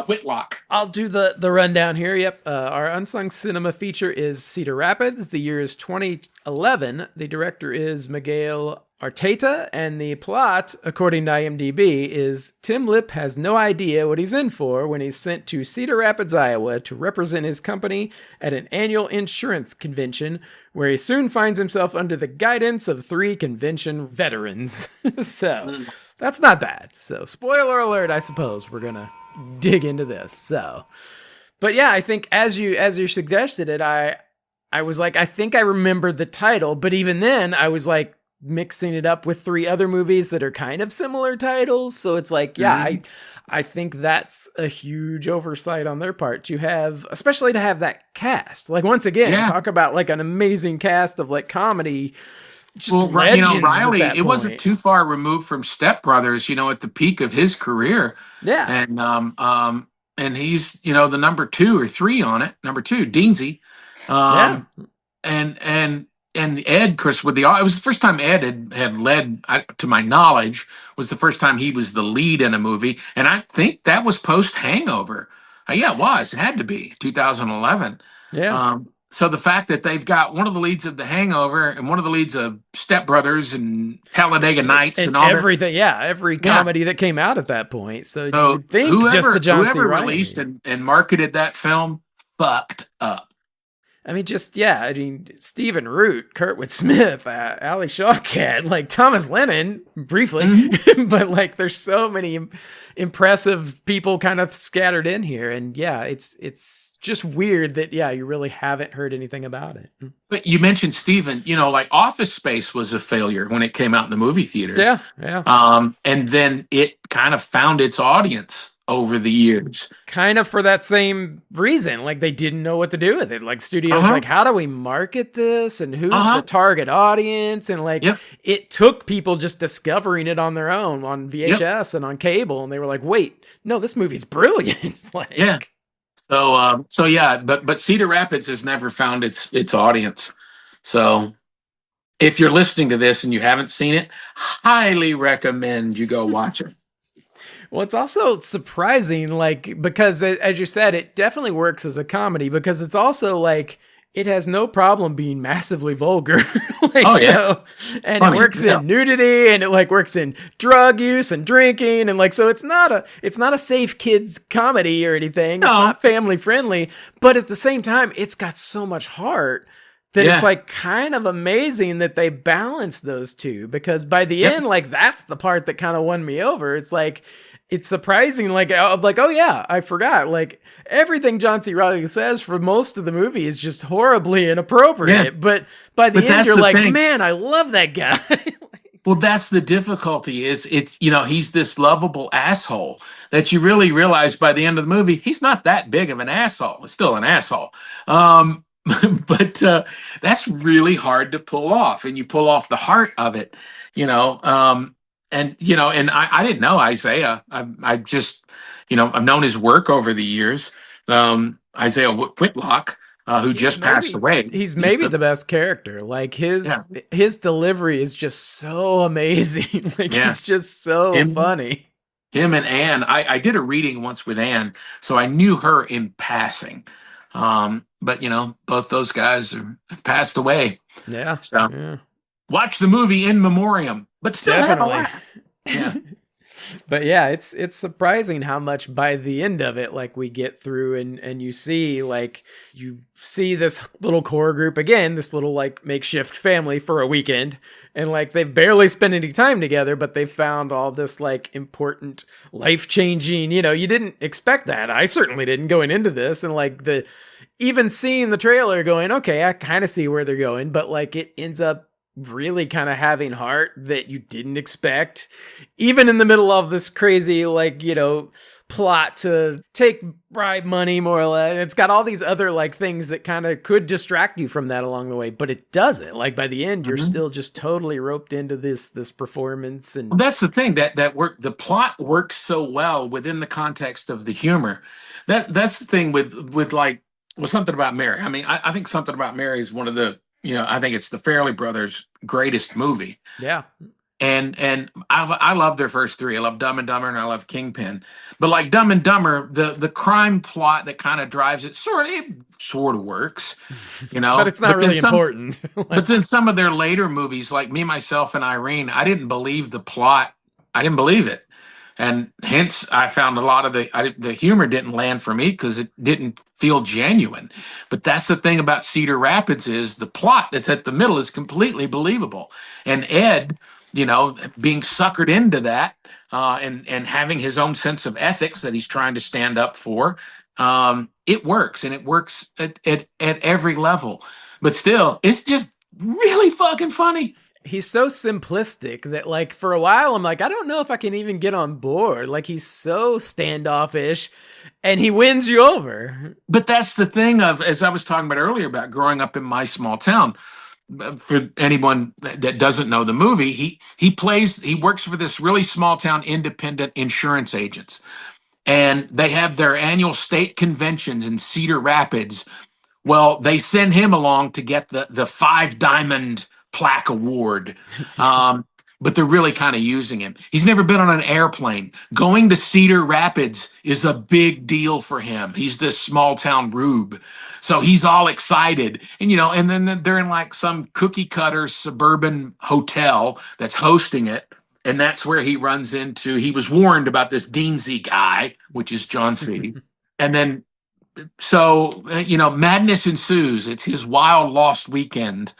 Whitlock. I'll do the rundown here. Yep. Our unsung cinema feature is Cedar Rapids. The year is 2011. The director is Miguel Arteta, and the plot, according to IMDb, is Tim Lip has no idea what he's in for when he's sent to Cedar Rapids, Iowa to represent his company at an annual insurance convention where he soon finds himself under the guidance of 3 convention veterans. So that's not bad. So spoiler alert, I suppose we're going to dig into this. So, but yeah, I think as you suggested it, I was like, I think I remembered the title, but even then I was like, mixing it up with 3 other movies that are kind of similar titles. So it's like, I think that's a huge oversight on their part to have, especially to have that cast. Like, once again, talk about like an amazing cast of like comedy. Just legends Reilly, at that it wasn't point. too far removed from Step Brothers, at the peak of his career. Yeah. And he's, the number 2 or 3 on it, number 2, Deansy. And Ed, Chris, it was the first time Ed had led, to my knowledge, was the first time he was the lead in a movie. And I think that was post Hangover. Yeah, it was. It had to be 2011. Yeah. So the fact that they've got one of the leads of The Hangover and one of the leads of Step Brothers and Talladega Nights and all everything, every comedy that came out at that point. So you would think whoever C. Reilly released and marketed that film fucked up. I mean, Stephen Root, Kurtwood Smith, Ali Shawkat, like Thomas Lennon, briefly, but like there's so many impressive people kind of scattered in here, and it's just weird that you really haven't heard anything about it. But you mentioned Stephen, like Office Space was a failure when it came out in the movie theaters. Yeah. And then it kind of found its audience over the years, kind of for that same reason. Like, they didn't know what to do with it. Like, studios like, how do we market this, and who's the target audience? And like, it took people just discovering it on their own on VHS and on cable, and they were like, wait, no, this movie's brilliant. But Cedar Rapids has never found its audience. So if you're listening to this and you haven't seen it, highly recommend you go watch it. Well, it's also surprising, like, because as you said, it definitely works as a comedy, because it's also like, it has no problem being massively vulgar. It works in nudity, and it like works in drug use and drinking, and like, so it's not a safe kids comedy or anything. No. It's not family friendly, but at the same time, it's got so much heart that it's like kind of amazing that they balance those two, because by the end, like, that's the part that kind of won me over. It's like, it's surprising, like, I'm like, oh yeah, I forgot. Like, everything John C. Reilly says for most of the movie is just horribly inappropriate. But by the end, you're like, man, I love that guy. Well, that's the difficulty is he's this lovable asshole that you really realize by the end of the movie, he's not that big of an asshole. He's still an asshole. Um, but that's really hard to pull off, and you pull off the heart of it, you know. And I didn't know Isaiah. I just, I've known his work over the years. Isaiah Whitlock, who just passed away. He's maybe the best character. Like his delivery is just so amazing. Like he's just so funny. Him and Anne. I did a reading once with Anne, so I knew her in passing. But both those guys have passed away. Yeah. So watch the movie in memoriam, but still definitely. Have a laugh. Yeah. But yeah, it's surprising how much by the end of it, like we get through and you see this little core group again, this little like makeshift family for a weekend. And like they've barely spent any time together, but they found all this like important life-changing, you didn't expect that. I certainly didn't going into this. And like even seeing the trailer going, okay, I kind of see where they're going, but like it ends up really kind of having heart that you didn't expect, even in the middle of this crazy, like, plot to take bribe money, more or less. It's got all these other like things that kind of could distract you from that along the way, but it doesn't. Like by the end, you're still just totally roped into this performance. And that's the thing that work. The plot works so well within the context of the humor. That's the thing with Something About Mary. I mean, I think Something About Mary is one of the, I think it's the Farrelly brothers' greatest movie. Yeah. And I love their first three. I love Dumb and Dumber and I love Kingpin. But like Dumb and Dumber, the crime plot that kind of drives it sort of works, but it's not really important. But then some of their later movies, like Me, Myself, and Irene, I didn't believe the plot. I didn't believe it. And hence, I found a lot of the humor didn't land for me because it didn't feel genuine. But that's the thing about Cedar Rapids is the plot that's at the middle is completely believable. And Ed, being suckered into that and having his own sense of ethics that he's trying to stand up for, it works. And it works at every level. But still, it's just really fucking funny. He's so simplistic that like for a while I'm like, I don't know if I can even get on board. Like he's so standoffish and he wins you over. But that's the thing as I was talking about earlier about growing up in my small town. For anyone that doesn't know the movie, he works for this really small town independent insurance agents. And they have their annual state conventions in Cedar Rapids. Well, they send him along to get the 5 diamond plaque award. But they're really kind of using him. He's never been on an airplane. Going to Cedar Rapids is a big deal for him. He's this small town rube. So he's all excited. And, and then they're in like some cookie cutter suburban hotel that's hosting it. And that's where he runs into, he was warned about this Deansy guy, which is John C. And then, so, madness ensues. It's his wild lost weekend.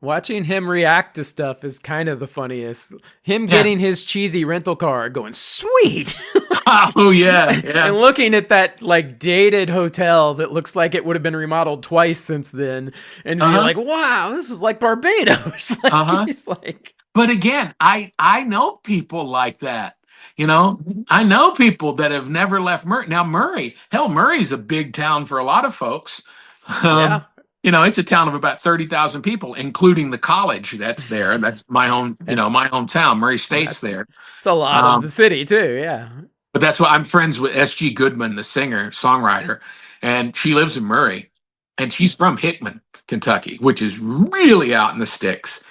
Watching him react to stuff is kind of the funniest. Him getting his cheesy rental car going, sweet. Oh, yeah. And looking at that like dated hotel that looks like it would have been remodeled twice since then. And you're like, wow, this is like Barbados. He's like, but again, I know people like that. I know people that have never left Murray. Now, Murray's a big town for a lot of folks. It's a town of about 30,000 people, including the college that's there. That's my home, my hometown. Murray State's there. It's a lot of the city too, yeah. But that's why I'm friends with S.G. Goodman, the singer, songwriter, and she lives in Murray, and she's from Hickman, Kentucky, which is really out in the sticks.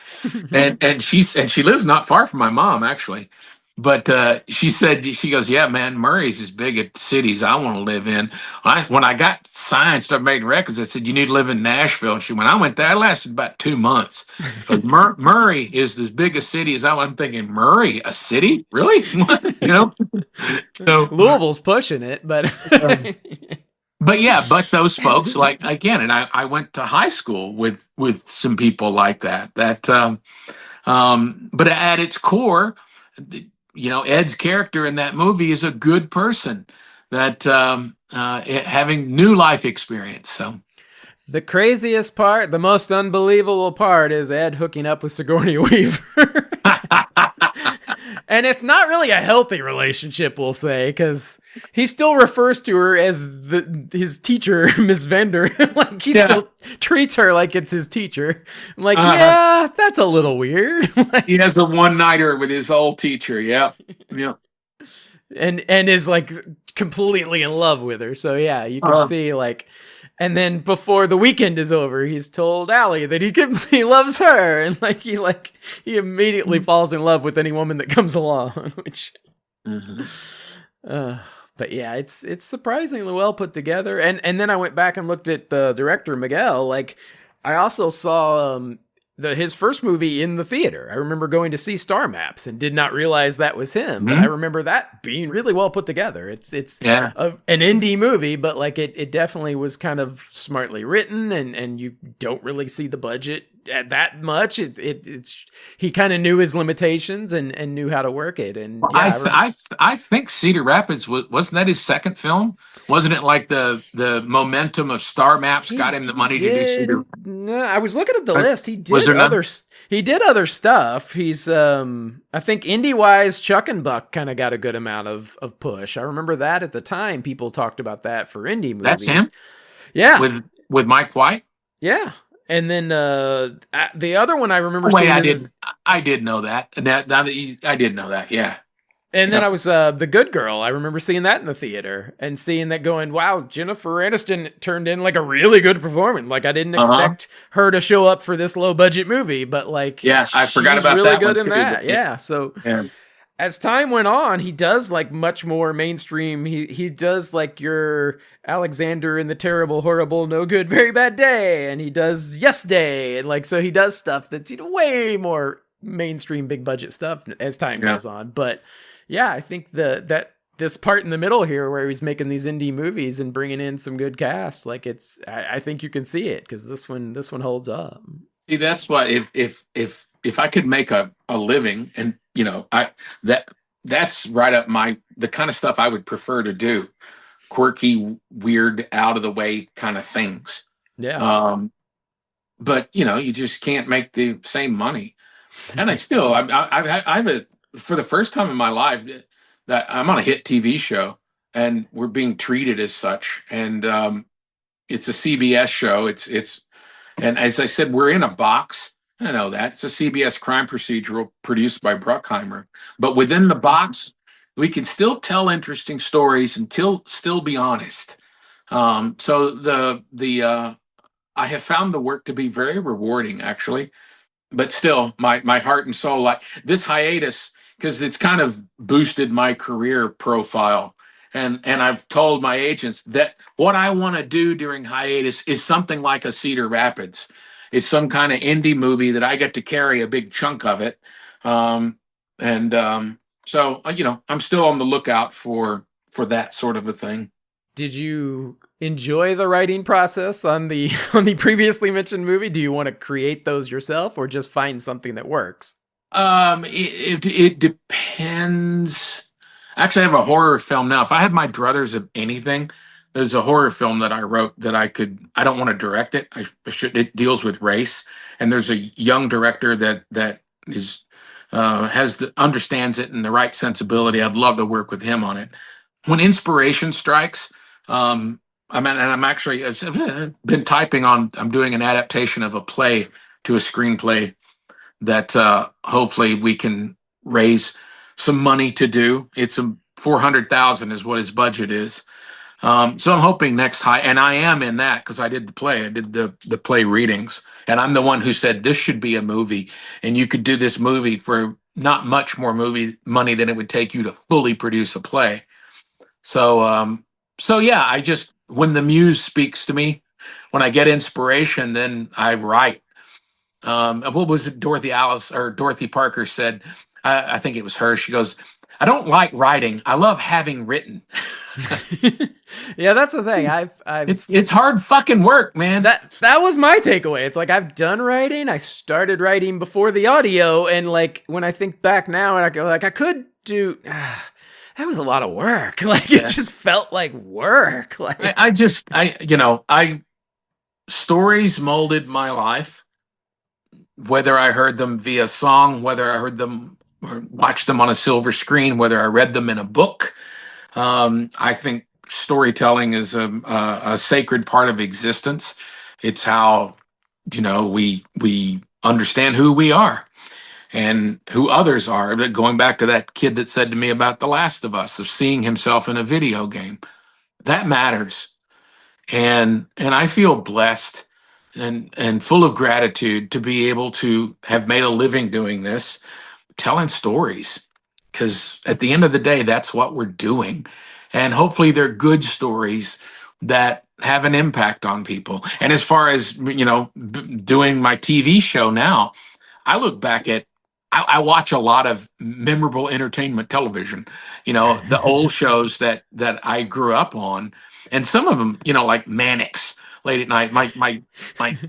and she lives not far from my mom, actually. But she goes, yeah, man, Murray's as big a city as I want to live in. When I got signed, started making records, I said, you need to live in Nashville. And she went, I went there. I lasted about 2 months. But Murray is as big a city as I'm thinking, Murray, a city? Really? So Louisville's pushing it, but... but those folks, like, again, and I went to high school with some people like that. But at its core... Ed's character in that movie is a good person that having new life experience. So the craziest part, the most unbelievable part is Ed hooking up with Sigourney Weaver. And it's not really a healthy relationship, we'll say, because he still refers to her as his teacher, Miss Vender. Like he still treats her like it's his teacher. I'm like, yeah, that's a little weird. Like, he has a one-nighter with his old teacher. Yeah. And is like completely in love with her. So yeah, you can see like. And then before the weekend is over, he's told Allie that he loves her, and he immediately falls in love with any woman that comes along. Which, but yeah, it's surprisingly well put together. And then I went back and looked at the director Miguel. Like, I also saw his first movie in the theater. I remember going to see Star Maps and did not realize that was him. But I remember that being really well put together. It's an indie movie, but like it definitely was kind of smartly written, and you don't really see the budget at that much. It's he kind of knew his limitations and knew how to work it. And yeah, I think Cedar Rapids wasn't that his second film? Wasn't it like the momentum of Star Maps got him the money to do Cedar? No, I was looking at the list. He did other stuff. He's I think indie wise, Chuck and Buck kind of got a good amount of push. I remember that at the time. People talked about that for indie movies. That's him. Yeah, with Mike White. Yeah. And then the other one I remember seeing. I did know that. I did know that. Yeah. And then I was The Good Girl. I remember seeing that in the theater and seeing that going, wow, Jennifer Aniston turned in like a really good performance. Like I didn't expect her to show up for this low budget movie, but like I forgot about really that good one in too, that. Yeah. So as time went on, he does like much more mainstream. He does like your Alexander in the Terrible, Horrible, No Good, Very Bad Day, and he does Yes Day, and like so he does stuff that's way more mainstream, big budget stuff as time goes on. But yeah, I think that this part in the middle here where he's making these indie movies and bringing in some good casts, like I think you can see it because this one holds up. See, that's what if I could make a living, and that's right up the kind of stuff I would prefer to do, quirky, weird, out of the way kind of things. Yeah. But you just can't make the same money. And I've for the first time in my life that I'm on a hit TV show and we're being treated as such. And it's a CBS show. And as I said, we're in a box. I know that. It's a CBS crime procedural produced by Bruckheimer. But within the box, we can still tell interesting stories and still be honest. So I have found the work to be very rewarding, actually. But still, my heart and soul, like this hiatus, because it's kind of boosted my career profile. And I've told my agents that what I want to do during hiatus is something like a Cedar Rapids. It's some kind of indie movie that I get to carry a big chunk of it. So, I'm still on the lookout for that sort of a thing. Did you enjoy the writing process on the previously mentioned movie? Do you want to create those yourself or just find something that works? It depends. Actually, I have a horror film now. If I had my druthers of anything, there's a horror film that I wrote that I don't want to direct it. It deals with race, and there's a young director that is understands it and the right sensibility. I'd love to work with him on it. When inspiration strikes, I've been typing on. I'm doing an adaptation of a play to a screenplay that hopefully we can raise some money to do. It's $400,000 is what his budget is. So I'm hoping and I am in that because I did the play. I did the play readings, and I'm the one who said this should be a movie, and you could do this movie for not much more movie money than it would take you to fully produce a play. So yeah, when the muse speaks to me, when I get inspiration, then I write. What was it Dorothy Parker said? I think it was her. She goes, I don't like writing. I love having written. Yeah, that's the thing. It's hard fucking work, man. That was my takeaway. It's like I've done writing. I started writing before the audio, and like when I think back now, and I go like I could do. That was a lot of work. Like it just felt like work. Like stories molded my life. Whether I heard them via song, whether I heard them or watched them on a silver screen, whether I read them in a book. I think storytelling is a sacred part of existence. It's how, we understand who we are and who others are. But going back to that kid that said to me about The Last of Us, of seeing himself in a video game, that matters. And I feel blessed and full of gratitude to be able to have made a living doing this, telling stories, because at the end of the day, that's what we're doing. And hopefully they're good stories that have an impact on people. And as far as, doing my TV show now, I look back at, I watch a lot of memorable entertainment television, the old shows that I grew up on. And some of them, like Mannix late at night. My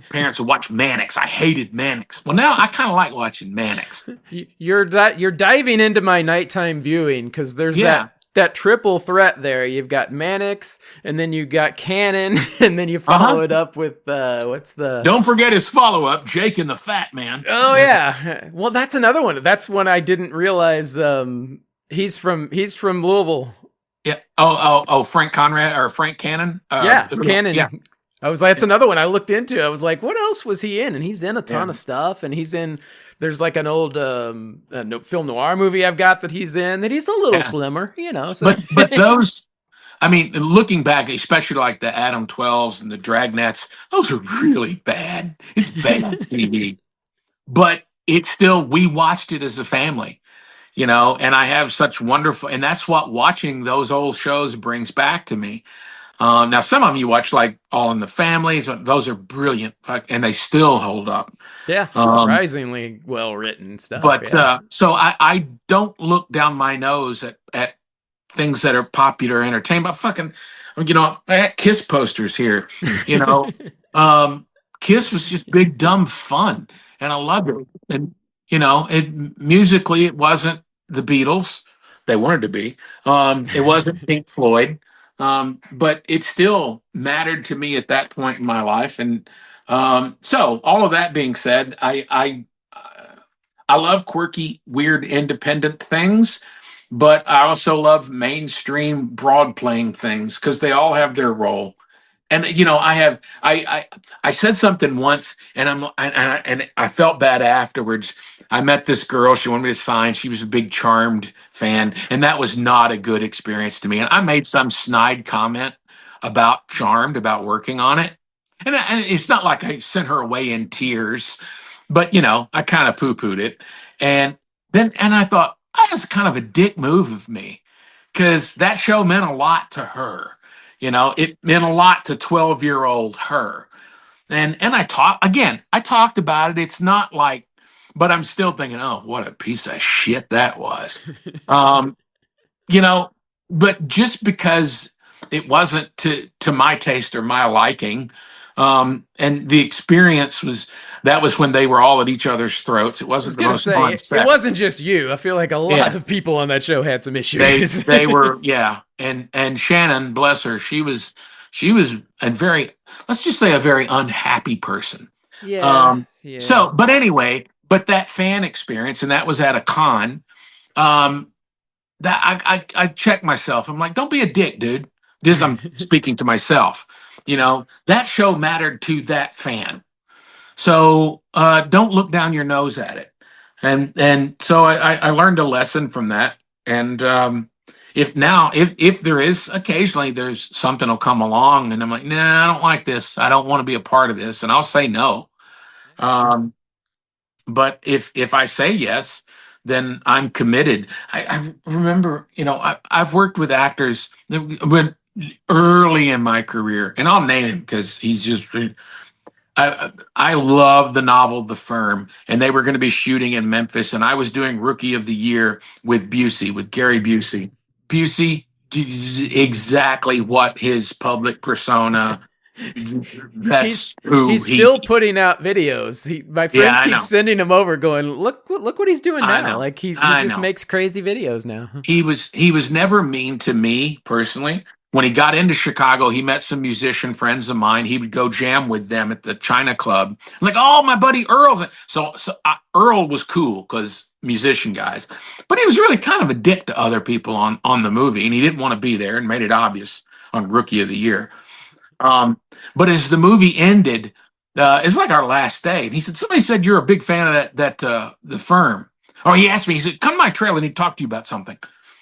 parents would watch Mannix. I hated Mannix. Well, now I kind of like watching Mannix. You're diving into my nighttime viewing, because there's that triple threat there. You've got Mannix, and then you got Cannon, and then you follow it up with Don't forget his follow-up, Jake and the Fat Man. Oh yeah. Well, that's another one. That's one I didn't realize. He's from Louisville. Yeah. Oh, Frank Conrad or Frank Cannon. Cannon. Yeah. I was like, that's another one I looked into. I was like, what else was he in? And he's in a ton of stuff. And he's in. There's like an old film noir movie I've got that he's in. That he's a little slimmer, So. But those, I mean, looking back, especially like the Adam 12s and the Dragnets, those are really bad. It's bad TV. But it's still, we watched it as a family. And I have such wonderful, and that's what watching those old shows brings back to me. Now, some of you watch like All in the Family; those are brilliant, and they still hold up. Yeah, surprisingly well written stuff. But so I don't look down my nose at things that are popular entertainment. Fucking, I got Kiss posters here. Kiss was just big dumb fun, and I loved it. And it musically, it wasn't the Beatles. They wanted to be. It wasn't Pink Floyd, but it still mattered to me at that point in my life. And so, all of that being said, I love quirky, weird, independent things, but I also love mainstream, broad playing things because they all have their role. And I said something once, and I felt bad afterwards. I met this girl. She wanted me to sign. She was a big Charmed fan, and that was not a good experience to me. And I made some snide comment about Charmed, about working on it, and it's not like I sent her away in tears, but I kind of poo-pooed it. And I thought, that's kind of a dick move of me, because that show meant a lot to her. It meant a lot to 12-year-old her. And I talked about it. It's not like, but I'm still thinking, oh, what a piece of shit that was. But just because it wasn't to my taste or my liking, and the experience was when they were all at each other's throats. It wasn't the most fun. It wasn't just you. I feel like a lot of people on that show had some issues. They were, and Shannon, bless her, she was a very, let's just say, a very unhappy person. So, but anyway, that fan experience, and that was at a con. That I checked myself. I'm like, don't be a dick, dude. This, I'm speaking to myself. That show mattered to that fan. So don't look down your nose at it. And so I learned a lesson from that. And if there is occasionally, there's something will come along and I'm like, nah, I don't like this. I don't want to be a part of this. And I'll say no. But if I say yes, then I'm committed. I remember, I've worked with actors when early in my career, and I'll name him because he's just, I love the novel The Firm, and they were going to be shooting in Memphis, and I was doing Rookie of the Year with Gary Busey. Busey, exactly what his public persona. He's still putting out videos. My friend keeps sending him over, going, "Look what he's doing now!" Like he just makes crazy videos now. He was never mean to me personally. When he got into Chicago, he met some musician friends of mine. He would go jam with them at the China Club. I'm like, oh, my buddy Earl. So Earl was cool because musician guys. But he was really kind of a dick to other people on the movie, and he didn't want to be there and made it obvious on Rookie of the Year. But as the movie ended, it's like our last day, and he said, somebody said you're a big fan of that the firm. Oh, he asked me, he said, come to my trailer, and he'd talk to you about something.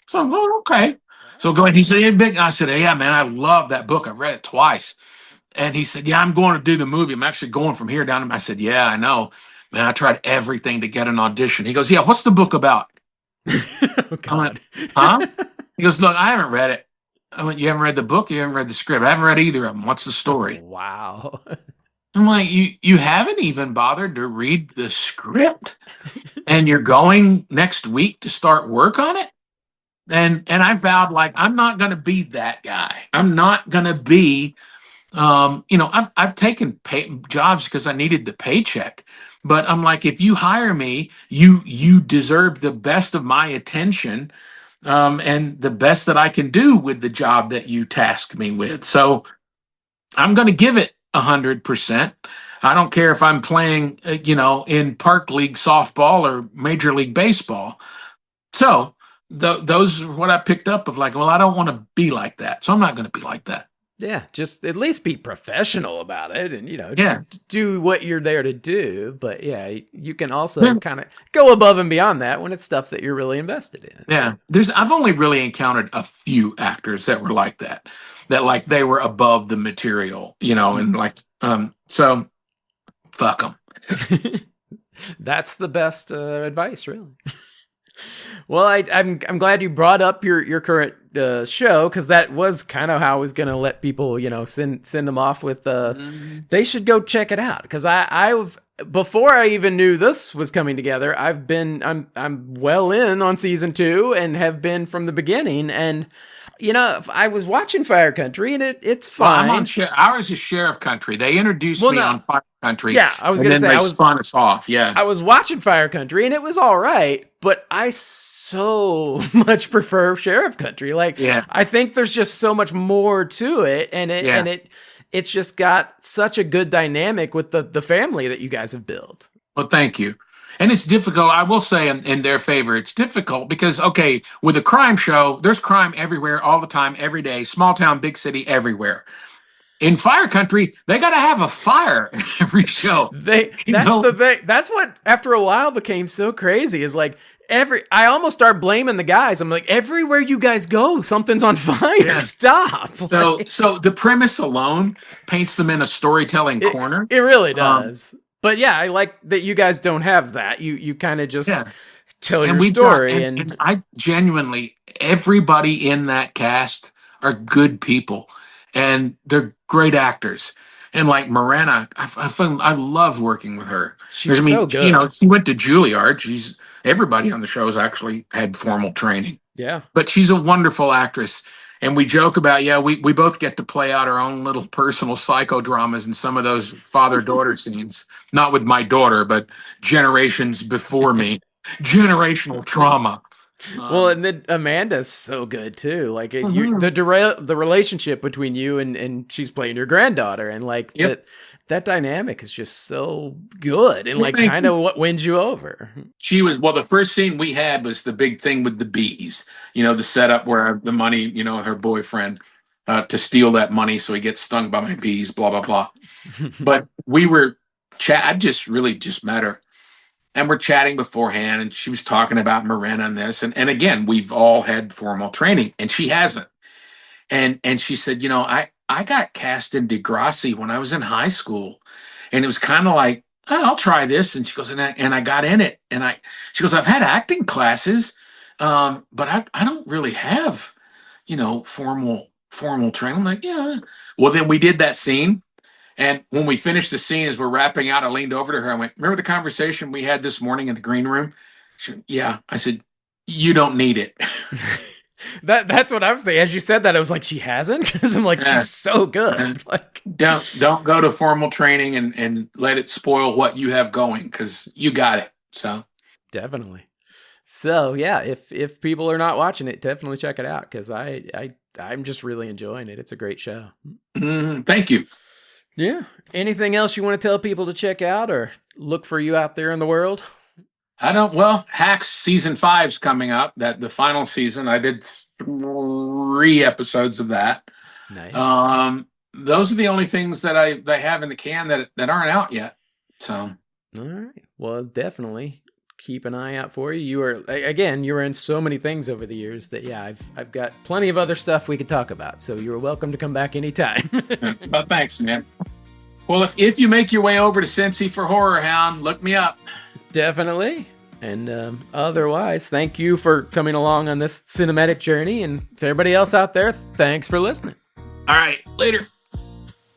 So I'm going, okay. So go ahead. He said, hey, big. I said, yeah, man, I love that book. I've read it twice. And he said, yeah, I'm going to do the movie. I'm actually going from here down. I said, yeah, I know. Man, I tried everything to get an audition. He goes, yeah, what's the book about? Oh, God. I went, huh? He goes, look, I haven't read it. I went, you haven't read the book? You haven't read the script? I haven't read either of them. What's the story? Wow. I'm like, you haven't even bothered to read the script, and you're going next week to start work on it? And I vowed, like, I'm not going to be that guy. I'm not going to be, I've taken jobs because I needed the paycheck. But I'm like, if you hire me, you deserve the best of my attention, and the best that I can do with the job that you task me with. So I'm going to give it 100%. I don't care if I'm playing, in park league softball or major league baseball. So those are what I picked up of, like, well, I don't want to be like that. So I'm not going to be like that. Yeah, just at least be professional about it and, Yeah. do what you're there to do. But yeah, you can also kind of go above and beyond that when it's stuff that you're really invested in. Yeah. I've only really encountered a few actors that were like that like they were above the material, and like, so fuck them. That's the best advice, really. Well, I'm glad you brought up your current show, because that was kind of how I was going to let people, send them off with. They should go check it out, because I've before I even knew this was coming together, I'm well in on season 2 and have been from the beginning. And I was watching Fire Country, and it's fine. Well, I'm on ours is Sheriff Country. They introduced me on Fire Country. Yeah, I was going to say, I was spun us off. Yeah, I was watching Fire Country, and it was all right, but I so much prefer Sheriff Country. Like, yeah. I think there's just so much more to it, and it's just got such a good dynamic with the family that you guys have built. Well, thank you. And it's difficult, I will say, in their favor, it's difficult because, okay, with a crime show, there's crime everywhere, all the time, every day, small town, big city, everywhere. In Fire Country, they got to have a fire every show. The thing. That's what, after a while, became so crazy, is like, I almost start blaming the guys. I'm like, everywhere you guys go, something's on fire. Yeah. Stop. So the premise alone paints them in a storytelling corner. It really does. But yeah, I like that you guys don't have that. You kind of just tell your story. And I genuinely, everybody in that cast are good people, and they're great actors. And like Morena, I love working with her. She's so good. She went to Juilliard. Everybody on the show has actually had formal training. Yeah. But she's a wonderful actress. And we joke about, we both get to play out our own little personal psychodramas in some of those father-daughter scenes. Not with my daughter, but generations before me. Generational trauma. Well, and then Amanda's so good too. Like the relationship between you and she's playing your granddaughter, and like that dynamic is just so good, and like kind of what wins you over. The first scene we had was the big thing with the bees. The setup where the money, her boyfriend, to steal that money so he gets stung by my bees, blah blah blah. But we were I just met her. And we're chatting beforehand, and she was talking about Morena and this. And again, we've all had formal training, and she hasn't. And she said, I got cast in Degrassi when I was in high school. And it was kind of like, oh, I'll try this. And she goes, and I got in it. And she goes, I've had acting classes, but I don't really have, formal training. I'm like, yeah. Well, then we did that scene. And when we finished the scene, as we're wrapping out, I leaned over to her. I went, remember the conversation we had this morning in the green room? She went, yeah. I said, you don't need it. That's what I was thinking. As you said that, I was like, she hasn't? Because I'm like, she's so good. Like, don't go to formal training and let it spoil what you have going, because you got it. So definitely. So yeah, if people are not watching it, definitely check it out, because I'm just really enjoying it. It's a great show. Thank you. Yeah. Anything else you want to tell people to check out or look for you out there in the world? Well, Hacks season 5's coming up. That the final season. I did 3 episodes of that. Nice. Those are the only things that I have in the can that aren't out yet. So, all right. Well, definitely keep an eye out for you. You were in so many things over the years that I've got plenty of other stuff we could talk about. So you're welcome to come back anytime. But thanks, man. Well, if you make your way over to Cincy for Horror Hound, look me up. Definitely. And otherwise, thank you for coming along on this cinematic journey. And to everybody else out there, thanks for listening. All right, later.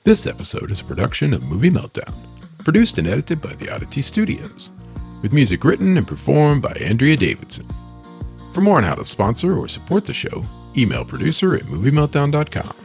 This episode is a production of Movie Meltdown, produced and edited by the Oddity Studios, with music written and performed by Andrea Davidson. For more on how to sponsor or support the show, email producer@moviemeltdown.com.